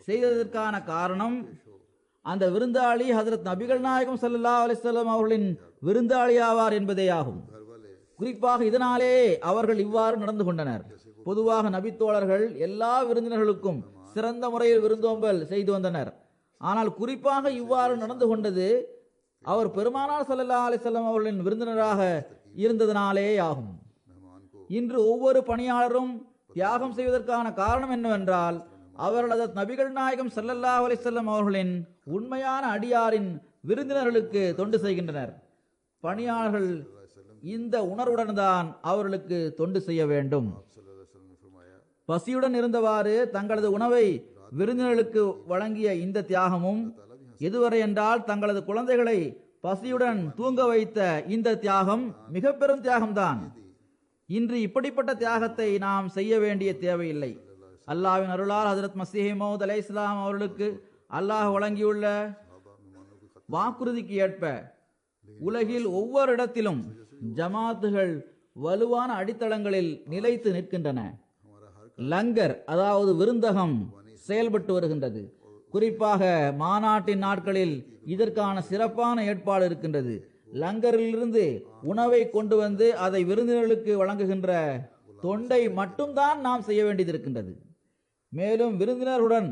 செய்ததற்கான காரணம், அந்த விருந்தாளி ஹஜ்ரத் நபிகள் நாயகம் ஸல்லல்லாஹு அலைஹி வஸல்லம் அவர்களின் விருந்தாளி ஆவார் என்பதேயாகும். குறிப்பாக இதனாலே அவர்கள் இவ்வாறு நடந்து கொண்டனர். பொதுவாக நபித்தோழர்கள் எல்லா விருந்தினர்களுக்கும் சிறந்த முறையில் விருந்தோம்பல் செய்து வந்தனர். ஆனால் குறிப்பாக இவ்வாறு நடந்து கொண்டது அவர் பெருமானார் ஸல்லல்லாஹு அலைஹி வஸல்லம் அவர்களின் விருந்தினராக இருந்ததனாலே ஆகும். இன்று ஒவ்வொரு பணியாளரும் தியாகம் செய்வதற்கான காரணம் என்னவென்றால், அவர்களது நபிகள் நாயகம் ஸல்லல்லாஹு அலைஹி வஸல்லம் அவர்களின் உண்மையான அடியாரின் விருந்தினர்களுக்கு தொண்டு செய்கின்றனர். பணியாளர்கள் இந்த உணர்வுடன் தான் அவர்களுக்கு தொண்டு செய்ய வேண்டும். பசியுடன் இருந்தவாறு தங்களது உணவை விருந்தினர்களுக்கு வழங்கிய இந்த தியாகமும், எதுவரை என்றால் தங்களது குழந்தைகளை பசியுடன் தூங்க வைத்த இந்த தியாகம் மிக பெரும் தியாகம்தான். இன்று இப்படிப்பட்ட தியாகத்தை நாம் செய்ய வேண்டிய தேவையில்லை. அல்லாஹ்வின் அருளால் ஹஜ்ரத் மஸீஹ் மவ்ஊத் அலைஹிஸ்ஸலாம் அவர்களுக்கு அல்லாஹ் வழங்கியுள்ள வாக்குறுதிக்கு ஏற்ப உலகில் ஒவ்வொரு இடத்திலும் ஜமாத்துகள் வலுவான அடித்தளங்களில் நிலைத்து நிற்கின்றன. லங்கர் அதாவது விருந்தகம் செயல்பட்டு வருகின்றது. குறிப்பாக மாநாட்டின் நாட்களில் இதற்கான சிறப்பான ஏற்பாடு இருக்கின்றது. லங்கரிலிருந்து உணவை கொண்டு வந்து அதை விருந்தினர்களுக்கு வழங்குகின்ற தொண்டை மட்டும்தான் நாம் செய்ய வேண்டியது இருக்கின்றது. மேலும் விருந்தினருடன்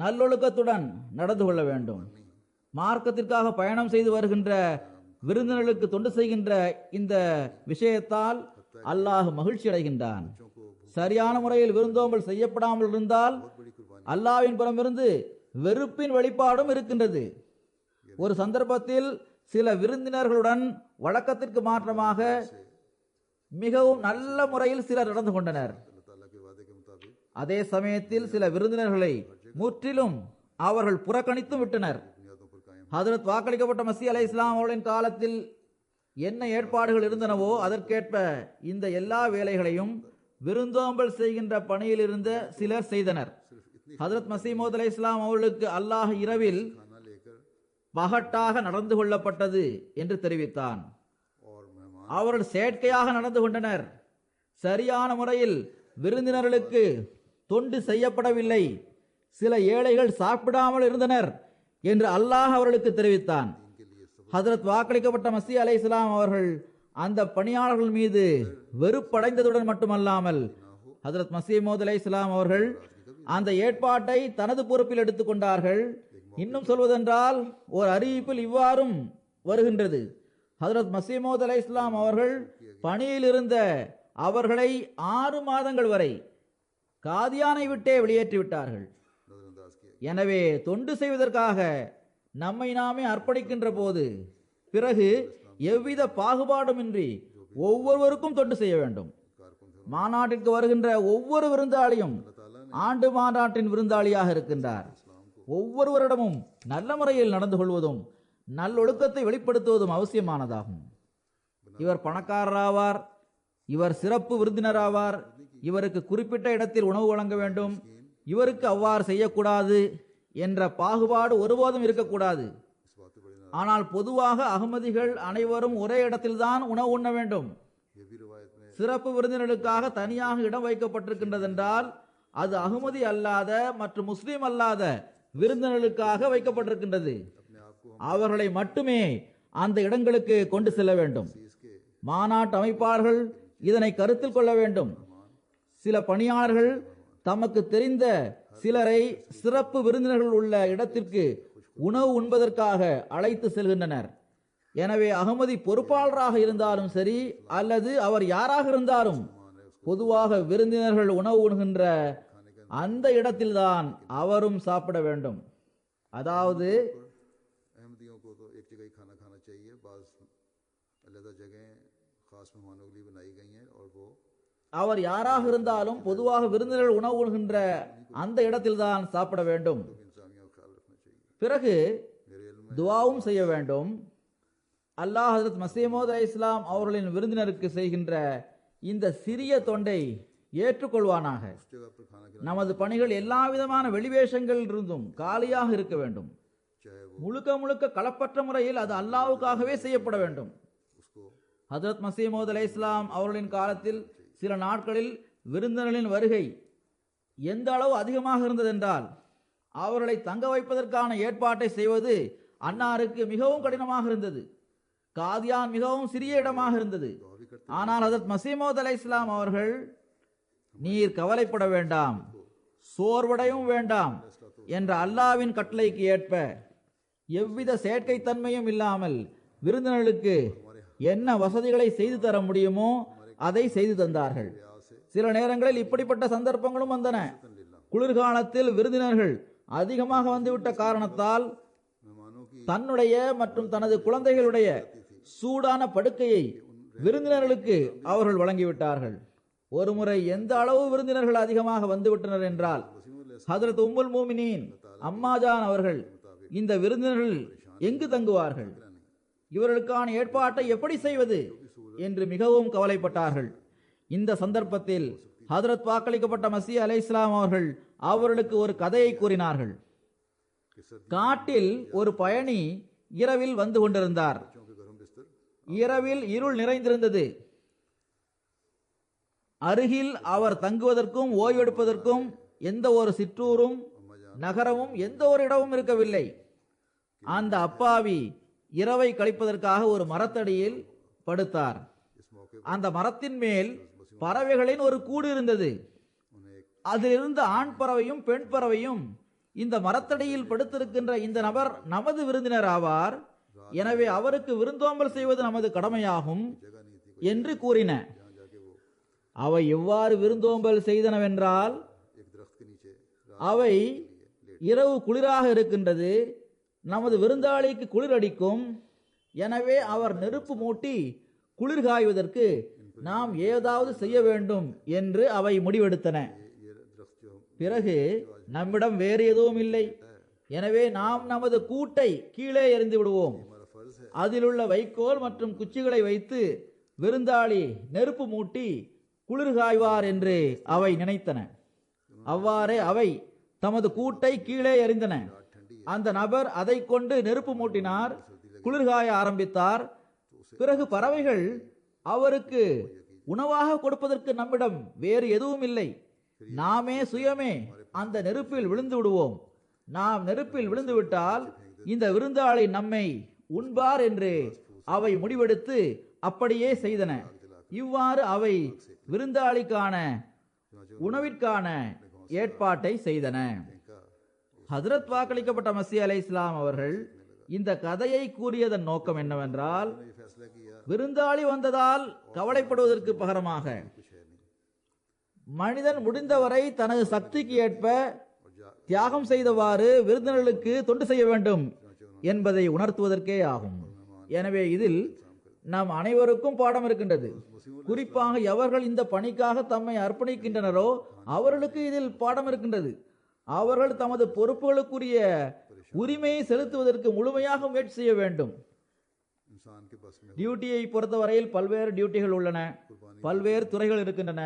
நல்லொழுக்கத்துடன் நடந்து கொள்ள வேண்டும். மார்க்கத்திற்காக பயணம் செய்து வருகின்ற விருந்தினர்களுக்கு தொண்டு செய்கின்ற இந்த விஷயத்தால் அல்லாஹ் மகிழ்ச்சி அடைகின்றான். சரியான முறையில் விருந்தோம்பல் செய்யப்படாமல் இருந்தால் அல்லாஹ்வின் புறமிருந்து வெறுப்பின் வெளிப்பாடும் இருக்கின்றது. ஒரு சந்தர்ப்பத்தில் சில விருந்தினர்களுடன் வழக்கத்திற்கு மாற்றமாக மிகவும் நல்ல முறையில் சிலர் நடந்து கொண்டனர். அதே சமயத்தில் சில விருந்தினர்களை முற்றிலும் அவர்கள் புறக்கணித்து விட்டனர். ஹஜ்ரத் வாக்களிக்கப்பட்ட மஸீஹ் அலைஹிஸ்ஸலாம் அவர்களின் காலத்தில் என்ன ஏற்பாடுகள் இருந்தனவோ அதற்கேற்ப இந்த எல்லா வேலைகளையும் விருந்தோம்பல் செய்கின்ற பணியில் இருந்த சிலர் செய்தனர். ஹஜ்ரத் மஸீஹ் மவ்ஊத் அலைஹிஸ்ஸலாம் அவர்களுக்கு அல்லாஹ் இரவில் பகட்டாக நடந்து கொள்ளப்பட்டது என்று தெரிவித்தான். அவர்கள் செயற்கையாக நடந்து கொண்டனர். சரியான முறையில் விருந்தினர்களுக்கு தொண்டு செய்யப்படவில்லை. சில ஏழைகள் சாப்பிடாமல் இருந்தனர் என்று அல்லாஹ் அவர்களுக்கு தெரிவித்தான். ஹஜ்ரத் வாக்களிக்கப்பட்ட மஸீஹ் அலைஹிஸ்ஸலாம் அவர்கள் அந்த பணியாளர்கள் மீது வெறுப்படைந்ததுடன் மட்டுமல்லாமல் ஹஜ்ரத் மஸீஹ் மவ்ஊத் அலைஹிஸ்ஸலாம் அவர்கள் அந்த ஏற்பாட்டை தனது பொறுப்பில் எடுத்துக்கொண்டார்கள். இன்னும் சொல்வதென்றால் ஒரு அறிவிப்பில் இவ்வாறும் வருகின்றது, ஹஜ்ரத் மஸீஹ் மவ்ஊத் அலைஹிஸ்ஸலாம் அவர்கள் பணியில் இருந்த அவர்களை 6 மாதங்கள் வரை காதியானை விட்டே வெளியேற்றிவிட்டார்கள். எனவே தொண்டு செய்வதற்காக நம்மை நாமே அர்ப்பணிக்கின்ற போது பிறகு எவ்வித பாகுபாடுமின்றி ஒவ்வொருவருக்கும் தொண்டு செய்ய வேண்டும். மாநாட்டிற்கு வருகின்ற ஒவ்வொரு விருந்தாளியும் ஆண்டு மாநாட்டின் விருந்தாளியாக இருக்கின்றார். ஒவ்வொருவரிடமும் நல்ல முறையில் நடந்து கொள்வதும் நல்லொழுக்கத்தை வெளிப்படுத்துவதும் அவசியமானதாகும். இவர் பணக்காரராவார், இவர் சிறப்பு விருந்தினராவார், இவருக்கு குறிப்பிட்ட இடத்தில் உணவு வழங்க வேண்டும், இவருக்கு அவ்வாறு செய்யக்கூடாது என்ற பாகுபாடு ஒருபோதும் இருக்கக்கூடாது. ஆனால் பொதுவாக அகமதிகள் அனைவரும் ஒரே இடத்தில்தான் உணவு உண்ண வேண்டும். சிறப்பு விருந்தினர்களுக்காக தனியாக இடம் வைக்கப்பட்டிருக்கின்றது என்றால் அது அகமதி அல்லாத மற்றும் முஸ்லிம் அல்லாத விருந்தினர்களுக்காக வைக்கப்பட்டிருக்கின்றது. அவர்களை மட்டுமே அந்த இடங்களுக்கு கொண்டு செல்ல வேண்டும். மாநாட்டு அமைப்பாளர்கள் இதனை கருத்தில் கொள்ள வேண்டும். சில பணியாளர்கள் தமக்கு தெரிந்த சிலரை சிறப்பு விருந்தினர்கள் உள்ள இடத்திற்கு உணவு உண்பதற்காக அழைத்து செல்கின்றனர். எனவே அகமதி பொறுப்பாளராக இருந்தாலும் சரி அல்லது அவர் யாராக இருந்தாலும் பொதுவாக விருந்தினர்கள் உணவு உண்கின்ற அந்த இடத்தில்தான் அவரும் சாப்பிட வேண்டும். அதாவது अहमदियों को तो एक जगह ही खाना खाना चाहिए, बाज़ अलग जगह खास मेहमानों के लिए बनाई गई हैं और वो அவர் யாராக இருந்தாலும் பொதுவாக விருந்தினர் உணவு உண்கின்ற அந்த இடத்தில்தான் சாப்பிட வேண்டும். इंसानियों का ख्याल रखना चाहिए. பிறகு मेरे इल्म में துஆவும் செய்ய வேண்டும். அல்லாஹ் ஹஜ்ரத் மஸீஹ் மவ்ஊத் அலைஹிஸ்ஸலாம் அவர்களின் விருந்தினருக்கு செய்கின்ற இந்த சிறிய தொண்டை ஏற்றுக்கொள்வானாக. उस जगह पर खाना खिलाना, நமது பணிகள் எல்லா விதமான வெளிவேஷங்களில் இருந்தும் காலியாக இருக்க வேண்டும். चाहे वो முழுக்க முழுக்க களப்பற்ற முறையில் அது அல்லாஹ்வுக்காகவே செய்யப்பட வேண்டும். उसको ஹஜ்ரத் மஸீஹ் மவ்ஊத் அலைஹிஸ்ஸலாம் அவர்களின் காலத்தில் சில நாட்களில் விருந்தினர்களின் வருகை எந்த அளவு அதிகமாக இருந்ததென்றால் அவர்களை தங்க வைப்பதற்கான ஏற்பாட்டை செய்வது அன்னாருக்கு மிகவும் கடினமாக இருந்தது. காதியான் மிகவும் சிறிய இடமாக இருந்தது. ஆனால் ஹஜ்ரத் மஸீஹ் மவ்ஊத் அலைஹிஸ்ஸலாம் அவர்கள், நீர் கவலைப்பட வேண்டாம், சோர்வடையும் வேண்டாம் என்ற அல்லாஹ்வின் கட்டளைக்கு ஏற்ப எவ்வித செயற்கைத்தன்மையும் இல்லாமல் விருந்தினர்களுக்கு என்ன வசதிகளை செய்து தர முடியுமோ அதை செய்து தந்தார்கள். சில நேரங்களில் இப்படிப்பட்ட சந்தர்ப்பங்களும் வந்தன. குளிர்காலத்தில் விருந்தினர்கள் அதிகமாக வந்துவிட்ட காரணத்தால் मेहमानों की தன்னுடைய மற்றும் தனது குழந்தைகளுடைய சூடான படுக்கையை விருந்தினர்களுக்கு அவர்கள் வழங்கிவிட்டார்கள். ஒருமுறை எந்த அளவு விருந்தினர்கள் அதிகமாக வந்துவிட்டனர் என்றால் ஹஜ்ரத் உம்முல் மூமினீன் அம்மாஜான் அவர்கள் இந்த விருந்தினர்கள் எங்கு தங்குவார்கள், இவர்களுக்கான ஏற்பாட்டை எப்படி செய்வது என்று மிகவும் கவலைப்பட்டார்கள். இந்த சந்தர்ப்பத்தில் ஹஜ்ரத் வாக்களிக்கப்பட்ட மஸீஹ் அலைஹிஸ்ஸலாம் அவர்கள் அவர்களுக்கு ஒரு கதையை கூறினார்கள். காட்டில் ஒரு பயணி இரவில் வந்து கொண்டிருந்தார். के गरम बिस्तर இரவில் இருள் நிறைந்திருந்தது. அருகில் அவர் தங்குவதற்கும் ஓய்வெடுப்பதற்கும் எந்த ஒரு சிற்றூரும் நகரமும் எந்த ஒரு இடமும் இருக்கவில்லை. அந்த அப்பாவி இரவை கழிப்பதற்காக ஒரு மரத்தடியில் படுத்தார். इस मौके அந்த மரத்தின் மேல் பறவைகளின் ஒரு கூடு இருந்தது. उन्हें एक அதிலிருந்த ஆண் பறவையும் பெண் பறவையும் இந்த மரத்தடியில் படுத்திருக்கின்ற இந்த நபர் நமது விருந்தினர் ஆவார், எனவே அவருக்கு விருந்தோம்பல் செய்வது நமது கடமையாகும் जगह नहीं थी என்று கூறின. जहाँ जाके वो அவை எவ்வாறு விருந்தோம்பல் செய்தனவென்றால், एक दरख्त के नीचे அவை இரவு குளிராக இருக்கின்றது, நமது விருந்தாளிக்கு குளிர் அடிக்கும், எனவே அவர் நெருப்பு மூட்டி குளிர் காய்வதற்கு நாம் ஏதாவது செய்ய வேண்டும் என்று அவை முடிவெடுத்தன. ये दरख्त जो பிறகு நம்மிடம் வேறு எதுவும் இல்லை, எனவே நாம் நமது கூட்டை கீழே எறிந்து விடுவோம். हमारा फर्ज है அதிலுள்ள வைக்கோல் மற்றும் குச்சிகளை வைத்து விருந்தாளி நெருப்பு மூட்டி குளிர் காய்வார் என்று அவை நினைத்தன. அவ்வாறே அவை தமது கூட்டை கீழே எறிந்தன. அந்த நபர் அதை கொண்டு நெருப்பு மூட்டினார், குளிர்காய ஆரம்பித்தார். பிறகு பறவைகள், அவருக்கு உணவாக கொடுப்பதற்கு நம்மிடம் வேறு எதுவும் இல்லை, நாமே சுயமே அந்த நெருப்பில் விழுந்து விடுவோம். நாம் நெருப்பில் விழுந்து விட்டால் இந்த விருந்தாளி நம்மை உண்பார் என்று அவை முடிவெடுத்து அப்படியே செய்தன. இவ்வாறு அவை விருந்தாளிக்கான உணவிற்கான ஏற்பாட்டை செய்தன. ஹஜ்ரத் வாக்களிக்கப்பட்ட மஸீஹ் அலைஹிஸ்ஸலாம் அவர்கள் இந்த கதையை கூறியதன் நோக்கம் என்னவென்றால், ये फैसला किया விருந்தாளி வந்ததால் கவலைப்படுவதற்கு பகரமாக மனிதன் முடிந்தவரை தனது சக்திக்கு ஏற்ப தியாகம் செய்தவாறு விருந்தினர்களுக்கு தொண்டு செய்ய வேண்டும் என்பதை உணர்த்துவதற்கே ஆகும். எனவே இதில் நம் அனைவருக்கும் பாடம் இருக்கின்றது. குறிப்பாக எவர்கள் இந்த பணிக்காக தம்மை அர்ப்பணிக்கின்றனரோ அவர்களுக்கு இதில் பாடம் இருக்கின்றது. அவர்கள் தமது பொறுப்புகளுக்குரிய உரிமையை செலுத்துவதற்கு முழுமையாக முயற்சி செய்ய வேண்டும். इंसान के बस में டியூட்டியை பொறுத்தவரையில் பல்வேறு டியூட்டிகள் உள்ளன, பல்வேறு துறைகள் இருக்கின்றன.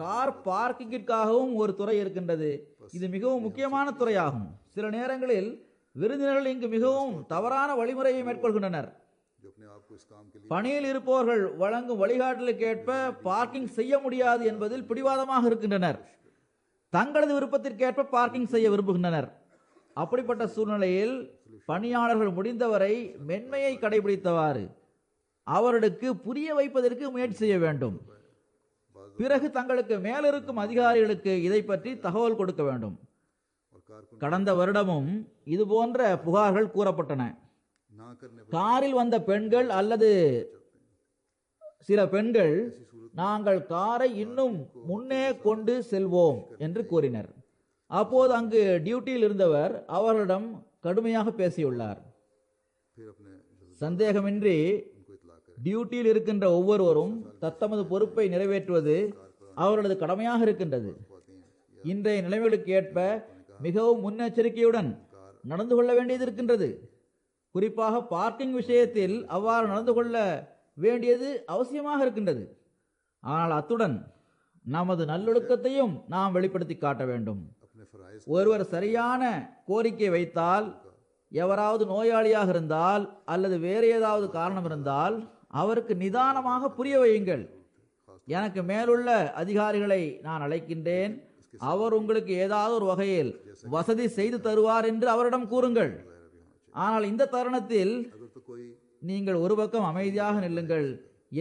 கார் பார்க்கிங்கிற்காகவும் ஒரு துறை இருக்கின்றது. இது மிகவும் முக்கியமான துறையாகும். சில நேரங்களில் விருந்தினர்கள் இங்கு மிகவும் தவறான வழிமுறையை மேற்கொள்கின்றனர். जो अपने आप को इस काम के लिए பணியில் இருப்பவர்கள் வழங்கும் வழிகாட்டலுக்கு ஏற்ப பார்க்கிங் செய்ய முடியாது என்பதில் பிடிவாதமாக இருக்கின்றனர். தங்களது விருப்பத்திற்கேற்ப பார்க்கிங் செய்ய விரும்புகின்றனர். அப்படிப்பட்ட சூழ்நிலையில் பணியாளர்கள் முடிந்தவரை மென்மையை கடைபிடித்தவாறு அவர்களுக்கு புரிய வைப்பதற்கு முயற்சி செய்ய வேண்டும். பிறகு தங்களுக்கு மேலிருக்கும் அதிகாரிகளுக்கு இதை பற்றி தகவல் கொடுக்க வேண்டும். और कारकुन கடந்த வருடமும் இது போன்ற புகார்கள் கூறப்பட்டன. ना करने पर காரில் வந்த பெண்கள் அல்லது சில பெண்கள், நாங்கள் காரை இன்னும் முன்னே கொண்டு செல்வோம் என்று கூறினர். அப்போது அங்கு டியூட்டியில் இருந்தவர் அவர்களிடம் கடுமையாக பேசியுள்ளார். फिर अपने சந்தேகமின்றி उनको इतला करें। டியூட்டியில் இருக்கின்ற ஒவ்வொருவரும் தத்தமது பொறுப்பை நிறைவேற்றுவது அவர்களது கடமையாக இருக்கின்றது. இன்றைய நிலைமைகளுக்கு ஏற்ப மிகவும் முன்னெச்சரிக்கையுடன் நடந்து கொள்ள வேண்டியது இருக்கின்றது. குறிப்பாக பார்க்கிங் விஷயத்தில் அவ்வாறு நடந்து கொள்ள வேண்டியது அவசியமாக இருக்கின்றது. ஆனால் அத்துடன் நமது நல்லொழுக்கத்தையும் நாம் வெளிப்படுத்தி காட்ட வேண்டும். अपने फराइज ஒருவர் சரியான கோரிக்கை வைத்தால், எவராவது நோயாளியாக இருந்தால் அல்லது வேறு ஏதாவது காரணம் இருந்தால் அவருக்கு நிதானமாக புரிய வையுங்கள். எனக்கு மேலுள்ள அதிகாரிகளை நான் அழைக்கின்றேன், அவர் உங்களுக்கு ஏதாவது ஒரு வகையில் வசதி செய்து தருவார் என்று அவரிடம் கூறுங்கள். ஆனால் இந்த தருணத்தில் अगर तो कोई நீங்கள் ஒரு பக்கம் அமைதியாக நில்லுங்கள்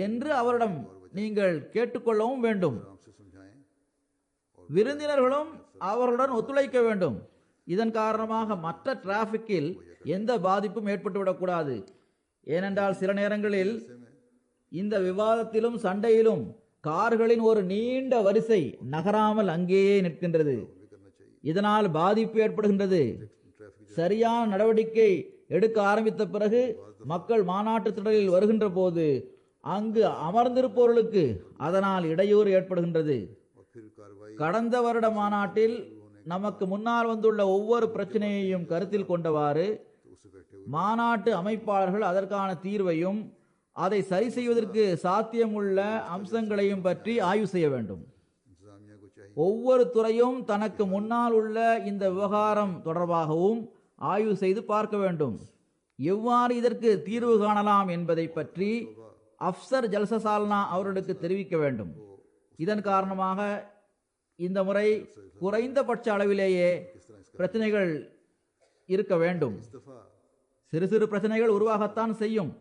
என்று அவரிடம் நீங்கள் கேட்டுக்கொள்ளவும் வேண்டும். आराम से समझाएं और விருந்தினர்களும் அவர்களுடன் ஒத்துழைக்க வேண்டும். இதன் காரணமாக மற்ற டிராபிக்கில் எந்த பாதிப்பும் ஏற்பட்டுவிடக்கூடாது. ஏனென்றால் சில நேரங்களில் இந்த விவாதத்திலும் சண்டையிலும் கார்களின் ஒரு நீண்ட வரிசை நகராமல் அங்கேயே நிற்கின்றது. இதனால் பாதிப்பு ஏற்படுகின்றது. சரியான நடவடிக்கை எடுக்க ஆரம்பித்த பிறகு மக்கள் மாநாட்டு திடலில் வருகின்ற போது அங்கு அமர்ந்திருப்பவர்களுக்கு அதனால் இடையூறு ஏற்படுகின்றது. और फिर कार्रवाई கடந்த வருட மாநாட்டில் நமக்கு முன்னால் வந்துள்ள ஒவ்வொரு பிரச்சனையையும் கருத்தில் கொண்டவாறு उससे बैठे हुए மாநாட்டு அமைப்பாளர்கள் அதற்கான தீர்வையும் அதை சரி செய்வதற்கு சாத்தியமுள்ள அம்சங்களையும் பற்றி ஆய்வு செய்ய வேண்டும். इंतजामिया को चाहिए ஒவ்வொரு துறையும் தனக்கு முன்னால் உள்ள இந்த விவகாரம் தொடர்பாகவும் ஆய்வு செய்து பார்க்க வேண்டும். எவ்வாறு இதற்கு தீர்வு காணலாம் என்பதை பற்றி அப்சர் ஜல்சசால்னா அவர்களுக்கு தெரிவிக்க வேண்டும். இதன் காரணமாக இந்த முறை குறைந்தபட்ச அளவிலேயே பிரச்சனைகள் இருக்க வேண்டும். इस दफा சிறு சிறு பிரச்சனைகள் உருவாகத்தான் செய்யும்,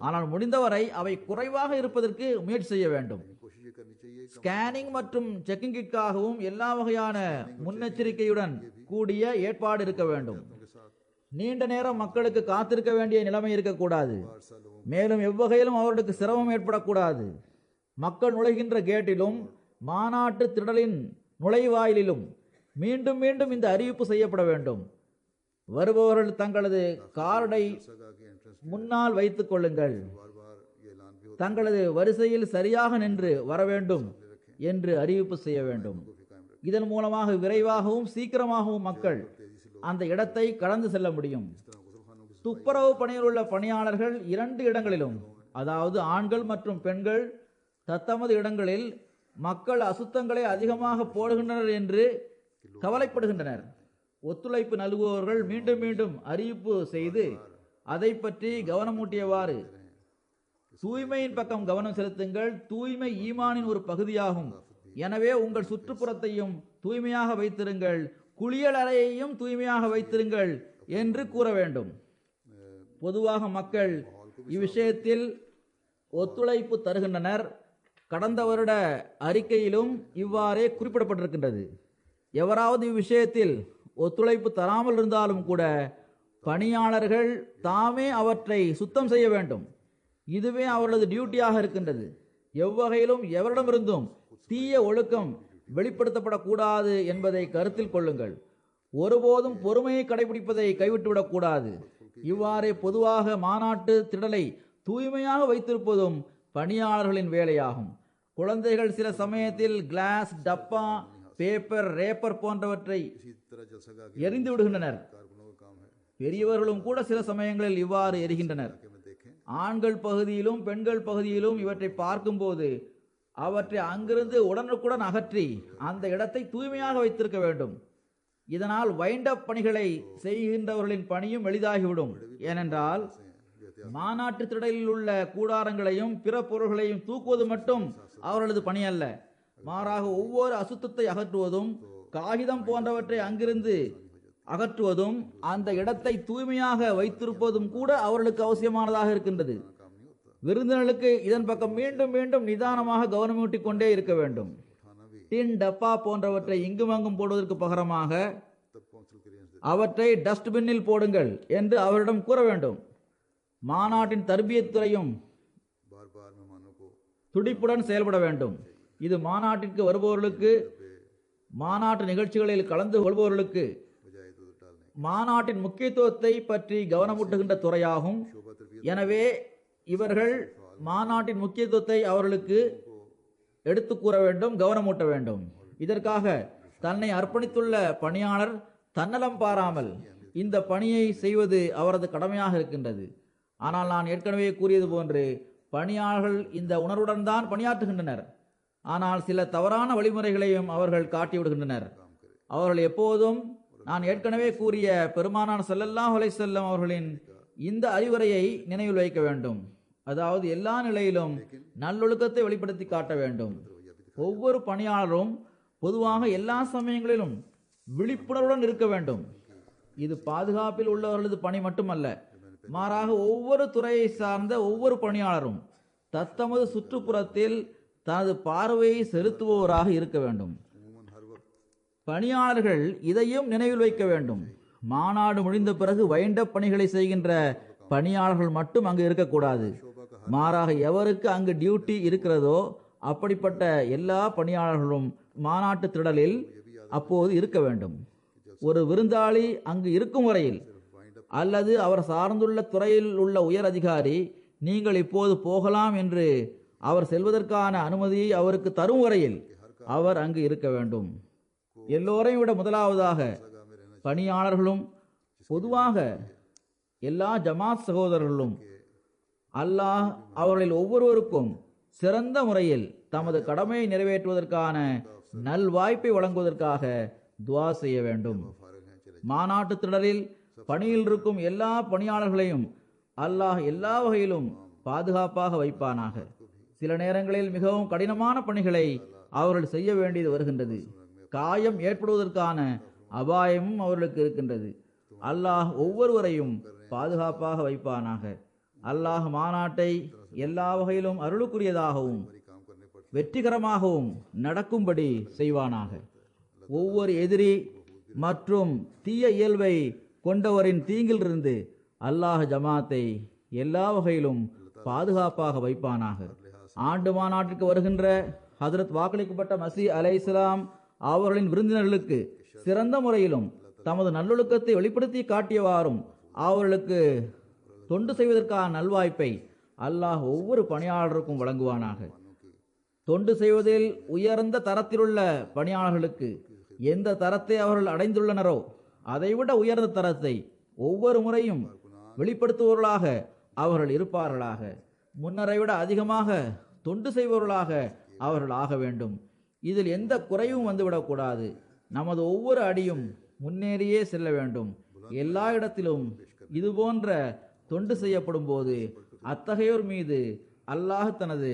ஆனால் முடிந்தவரை அவை குறைவாக இருப்பதற்கு முயற்சி செய்ய வேண்டும். कोशिश ये करनी चाहिए ஸ்கேனிங் மற்றும் செக்கிங்கிற்காகவும் எல்லா வகையான முன்னெச்சரிக்கையுடன் கூடிய ஏற்பாடு இருக்க வேண்டும். के साथ நீண்ட நேரம் மக்களுக்கு காத்திருக்க வேண்டிய நிலைமை இருக்கக்கூடாது. 8 सालों மேலும் எவ்வகையிலும் அவர்களுக்கு சிரமம் ஏற்படக்கூடாது. மக்கள் நுழைகின்ற கேட்டிலும் மாநாட்டு திடலின் நுழைவாயிலிலும் மீண்டும் மீண்டும் இந்த அறிவிப்பு செய்யப்பட வேண்டும். வருபவர்கள் தங்களது கார்டை सगा के एंट्रेंस முன்னால் வைத்துக் கொள்ளுங்கள், बार बार ये ऐलान भी होता தங்களது வரிசையில் சரியாக நின்று வர வேண்டும் என்று அறிவிப்பு செய்ய வேண்டும். है कि कायम रखें। இதன் மூலமாக விரைவாகவும் சீக்கிரமாகவும் மக்கள் அந்த இடத்தை கடந்து செல்ல முடியும். इस तरह गुसलखानों की துப்புரவு பணியில் உள்ள பணியாளர்கள் 2 இடங்களிலும், அதாவது ஆண்கள் மற்றும் பெண்கள் தத்தமது இடங்களில் மக்கள் அசுத்தங்களை அதிகமாக போடுகின்றனர் என்று கவலைப்படுகின்றனர். ஒத்துழைப்பு நல்குபவர்கள் மீண்டும் மீண்டும் அறிவிப்பு செய்து அதை பற்றி கவனமூட்டியவாறு தூய்மையின் பக்கம் கவனம் செலுத்துங்கள். தூய்மை ஈமானின் ஒரு பகுதியாகும். எனவே உங்கள் சுற்றுப்புறத்தையும் தூய்மையாக வைத்திருங்கள், குளியல் அறையையும் தூய்மையாக வைத்திருங்கள் என்று கூற வேண்டும். பொதுவாக மக்கள் இவ்விஷயத்தில் ஒத்துழைப்பு தருகின்றனர். கடந்த வருட அறிக்கையிலும் இவ்வாறே குறிப்பிடப்பட்டிருக்கின்றது. எவராவது இவ்விஷயத்தில் ஒத்துழைப்பு தராமல் இருந்தாலும் கூட பணியாளர்கள் தாமே அவற்றை சுத்தம் செய்ய வேண்டும். இதுவே அவர்களது டியூட்டியாக இருக்கின்றது. எவ்வகையிலும் எவரிடமிருந்தும் தீய ஒழுக்கம் வெளிப்படுத்தப்படக்கூடாது என்பதை கருத்தில் கொள்ளுங்கள். ஒருபோதும் பொறுமையை கடைபிடிப்பதை கைவிட்டுவிடக்கூடாது. இவ்வாறே பொதுவாக மாநாட்டு திடலை தூய்மையாக வைத்திருப்பதும் பணியாளர்களின் வேலையாகும். குழந்தைகள் சில சமயத்தில் கிளாஸ், டப்பா, பேப்பர், ரேப்பர் போன்றவற்றை इसी तरह जलसगा எரிந்து விடுகின்றனர். कारकुनों का काम है பெரியவர்களும் கூட சில சமயங்களில் இவ்வாறு எரிகின்றனர். कि में देखें ஆண்கள் பகுதியிலும் பெண்கள் பகுதியிலும் இவற்றை பார்க்கும்போது அவற்றை அங்கிருந்து உடனுக்குடன் அகற்றி அந்த இடத்தை தூய்மையாக வைத்திருக்க வேண்டும். இதனால் வைண்ட் அப் பணிகளை செய்கின்றவர்களின் பணியும் எளிதாகிவிடும். ஏனென்றால் மாநாட்டு திடலில் உள்ள கூடாரங்களையும் பிற பொருள்களையும் தூக்குவது மட்டும் அவர்களது பணி அல்ல, மாறாக ஒவ்வொரு அசுத்தத்தை அகற்றுவதும் காகிதம் போன்றவற்றை அங்கிருந்து அகற்றுவதும் அந்த இடத்தை தூய்மையாக வைத்திருப்பதும் கூட அவர்களுக்கு அவசியமானதாக இருக்கின்றது. விருந்தினர்களுக்கு இதன் பக்கம் மீண்டும் மீண்டும் நிதானமாக கவனமூட்டிக் கொண்டே இருக்க வேண்டும். டின், டப்பா போன்றவற்றை இங்குமங்கும் போடுவதற்கு பகரமாக तब काउंसिल के रेंज அவற்றை டஸ்ட்பின்னில் போடுங்கள் என்று அவரிடம் கூற வேண்டும். மாநாட்டின் தர்பியத் துறையும் बार बार मेहमानों को துடிப்புடன் செயல்பட வேண்டும். இது மாநாட்டிற்கு வருபவர்களுக்கு, மாநாட்டு நிகழ்ச்சிகளில் கலந்து கொள்பவர்களுக்கு बजाय दूध डालने மாநாட்டின் முக்கியத்துவத்தை பற்றி கவனமூட்டுகின்ற துறையாகும். எனவே இவர்கள் மாநாட்டின் முக்கியத்துவத்தை அவர்களுக்கு எடுத்து கூற வேண்டும், கவனமூட்ட வேண்டும். இதற்காக தன்னை அர்ப்பணித்துள்ள பணியாளர் தன்னலம் பாராமல் இந்த பணியை செய்வது அவரது கடமையாக இருக்கின்றது. ஆனால் நான் ஏற்கனவே கூறியது போன்று பணியாளர்கள் இந்த உணர்வுடன் தான் பணியாற்றுகின்றனர். ஆனால் சில தவறான வழிமுறைகளையும் அவர்கள் காட்டிவிடுகின்றனர். அவர்கள் எப்போதும் நான் ஏற்கனவே கூறிய பெருமானார் ஸல்லல்லாஹு அலைஹி வஸல்லம் அவர்களின் இந்த அறிவுரையை நினைவில் வைக்க வேண்டும். அதாவது எல்லா நிலையிலும் நல்லொழுக்கத்தை வெளிப்படுத்தி காட்ட வேண்டும். ஒவ்வொரு பணியாளரும் பொதுவாக எல்லா சமயங்களிலும் விழிப்புணர்வுடன் இருக்க வேண்டும். இது பாதுகாப்பில் உள்ளவர்களது பணி மட்டுமல்ல, மாறாக ஒவ்வொரு துறையை சார்ந்த ஒவ்வொரு பணியாளரும் தத்தமது சுற்றுப்புறத்தில் தனது பார்வையை செலுத்துபவராக இருக்க வேண்டும். பணியாளர்கள் இதையும் நினைவில் வைக்க வேண்டும். மாநாடு முடிந்த பிறகு வைண்டப் பணிகளை செய்கின்ற பணியாளர்கள் மட்டும் அங்கு இருக்கக்கூடாது. மாறாக எவருக்கு அங்கு டியூட்டி இருக்கிறதோ அப்படிப்பட்ட எல்லா பணியாளர்களும் மாநாட்டு திடலில் அப்போது இருக்க வேண்டும். ஒரு விருந்தாளி அங்கு இருக்கும் வரையில் அல்லது அவர் சார்ந்துள்ள துறையில் உள்ள உயர் அதிகாரி நீங்கள் இப்போது போகலாம் என்று அவர் செல்வதற்கான அனுமதியை அவருக்கு தரும் வரையில் அவர் அங்கு இருக்க வேண்டும். எல்லோரையும் விட முதலாவதாக பணியாளர்களும் பொதுவாக எல்லா ஜமாத் சகோதரர்களும் அல்லாஹ் அவர்களில் ஒவ்வொருவருக்கும் சிறந்த முறையில் தமது கடமையை நிறைவேற்றுவதற்கான நல்வாய்ப்பை வழங்குவதற்காக துவா செய்ய வேண்டும். மாநாட்டு திடலில் பணியில் இருக்கும் எல்லா பணியாளர்களையும் அல்லாஹ் எல்லா வகையிலும் பாதுகாப்பாக வைப்பானாக. சில நேரங்களில் மிகவும் கடினமான பணிகளை அவர்கள் செய்ய வேண்டியது வருகின்றது. காயம் ஏற்படுவதற்கான அபாயமும் அவர்களுக்கு இருக்கின்றது. அல்லாஹ் ஒவ்வொருவரையும் பாதுகாப்பாக வைப்பானாக. அல்லாஹ் மாநாட்டை எல்லா வகையிலும் அருளுக்குரியதாகவும் வெற்றிகரமாகவும் நடக்கும்படி செய்வானாக. ஒவ்வொரு எதிரி மற்றும் தீய இயல்பை கொண்டவரின் தீங்கிலிருந்து அல்லாஹ் ஜமாத்தை எல்லா வகையிலும் பாதுகாப்பாக வைப்பானாக. ஆண்டு மாநாட்டிற்கு வருகின்ற ஹதரத் வாக்களிக்கப்பட்ட மசீஹ் அலைஹிஸ்ஸலாம் அவர்களின் விருந்தினர்களுக்கு சிறந்த முறையிலும் தமது நல்லொழுக்கத்தை வெளிப்படுத்தி காட்டியவாறும் அவர்களுக்கு தொண்டு செய்வதற்கான நல்வாய்ப்பை அல்லாஹ் ஒவ்வொரு பணியாளருக்கும் வழங்குவானாக. தொண்டு செய்வதில் உயர்ந்த தரத்திலுள்ள பணியாளர்களுக்கு எந்த தரத்தை அவர்கள் அடைந்துள்ளனரோ அதைவிட உயர்ந்த தரத்தை ஒவ்வொரு முறையும் வெளிப்படுத்துபவர்களாக அவர்கள் இருப்பார்களாக. முன்னரை விட அதிகமாக தொண்டு செய்பவர்களாக அவர்கள் ஆக வேண்டும். இதில் எந்த குறைவும் வந்துவிடக்கூடாது. நமது ஒவ்வொரு அடியும் முன்னேறியே செல்ல வேண்டும். எல்லா இடத்திலும் இது போன்ற தொண்டு செய்யப்படும் போது அத்தகையோர் மீது அல்லாஹ் தனது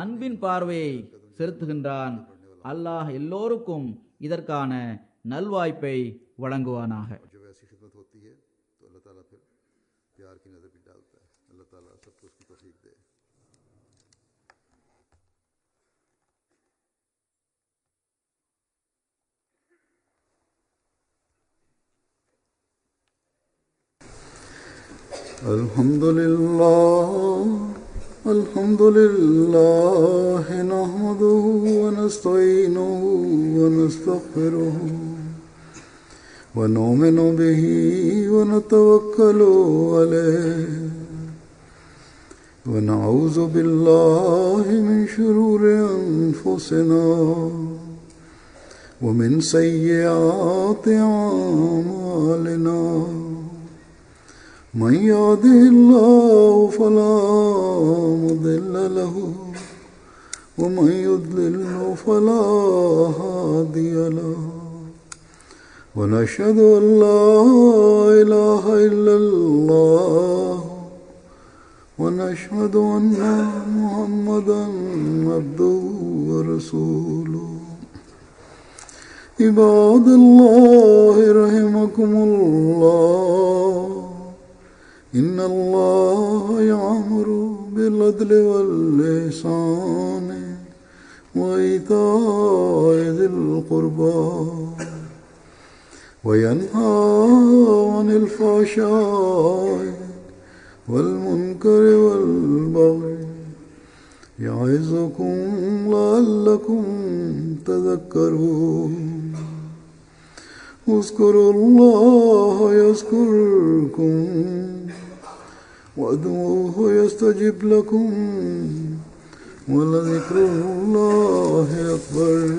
அன்பின் பார்வையை செலுத்துகின்றான். அல்லாஹ் எல்லோருக்கும் இதற்கான நல்வாய்ப்பை வழங்குவானாக. الحمد لله نحمده ونستعينه ونستغفره ونؤمن به ونتوكل عليه ونعوذ بالله من شرور أنفسنا ومن سيئات أعمالنا. من يهده الله فلا مضل له ومن يضلل فلا هادي له. ونشهد أن لا إله إلا الله ونشهد أن محمدا عبده ورسوله. عباد الله رحمكم الله، إن الله يأمر بالعدل والإحسان وإيتاء ذي القربى وينهى عن الفحشاء والمنكر والبغي يعظكم لعلكم تذكرون. اذكروا الله يذكركم وادعوه يستجب لكم ولذكر الله أكبر.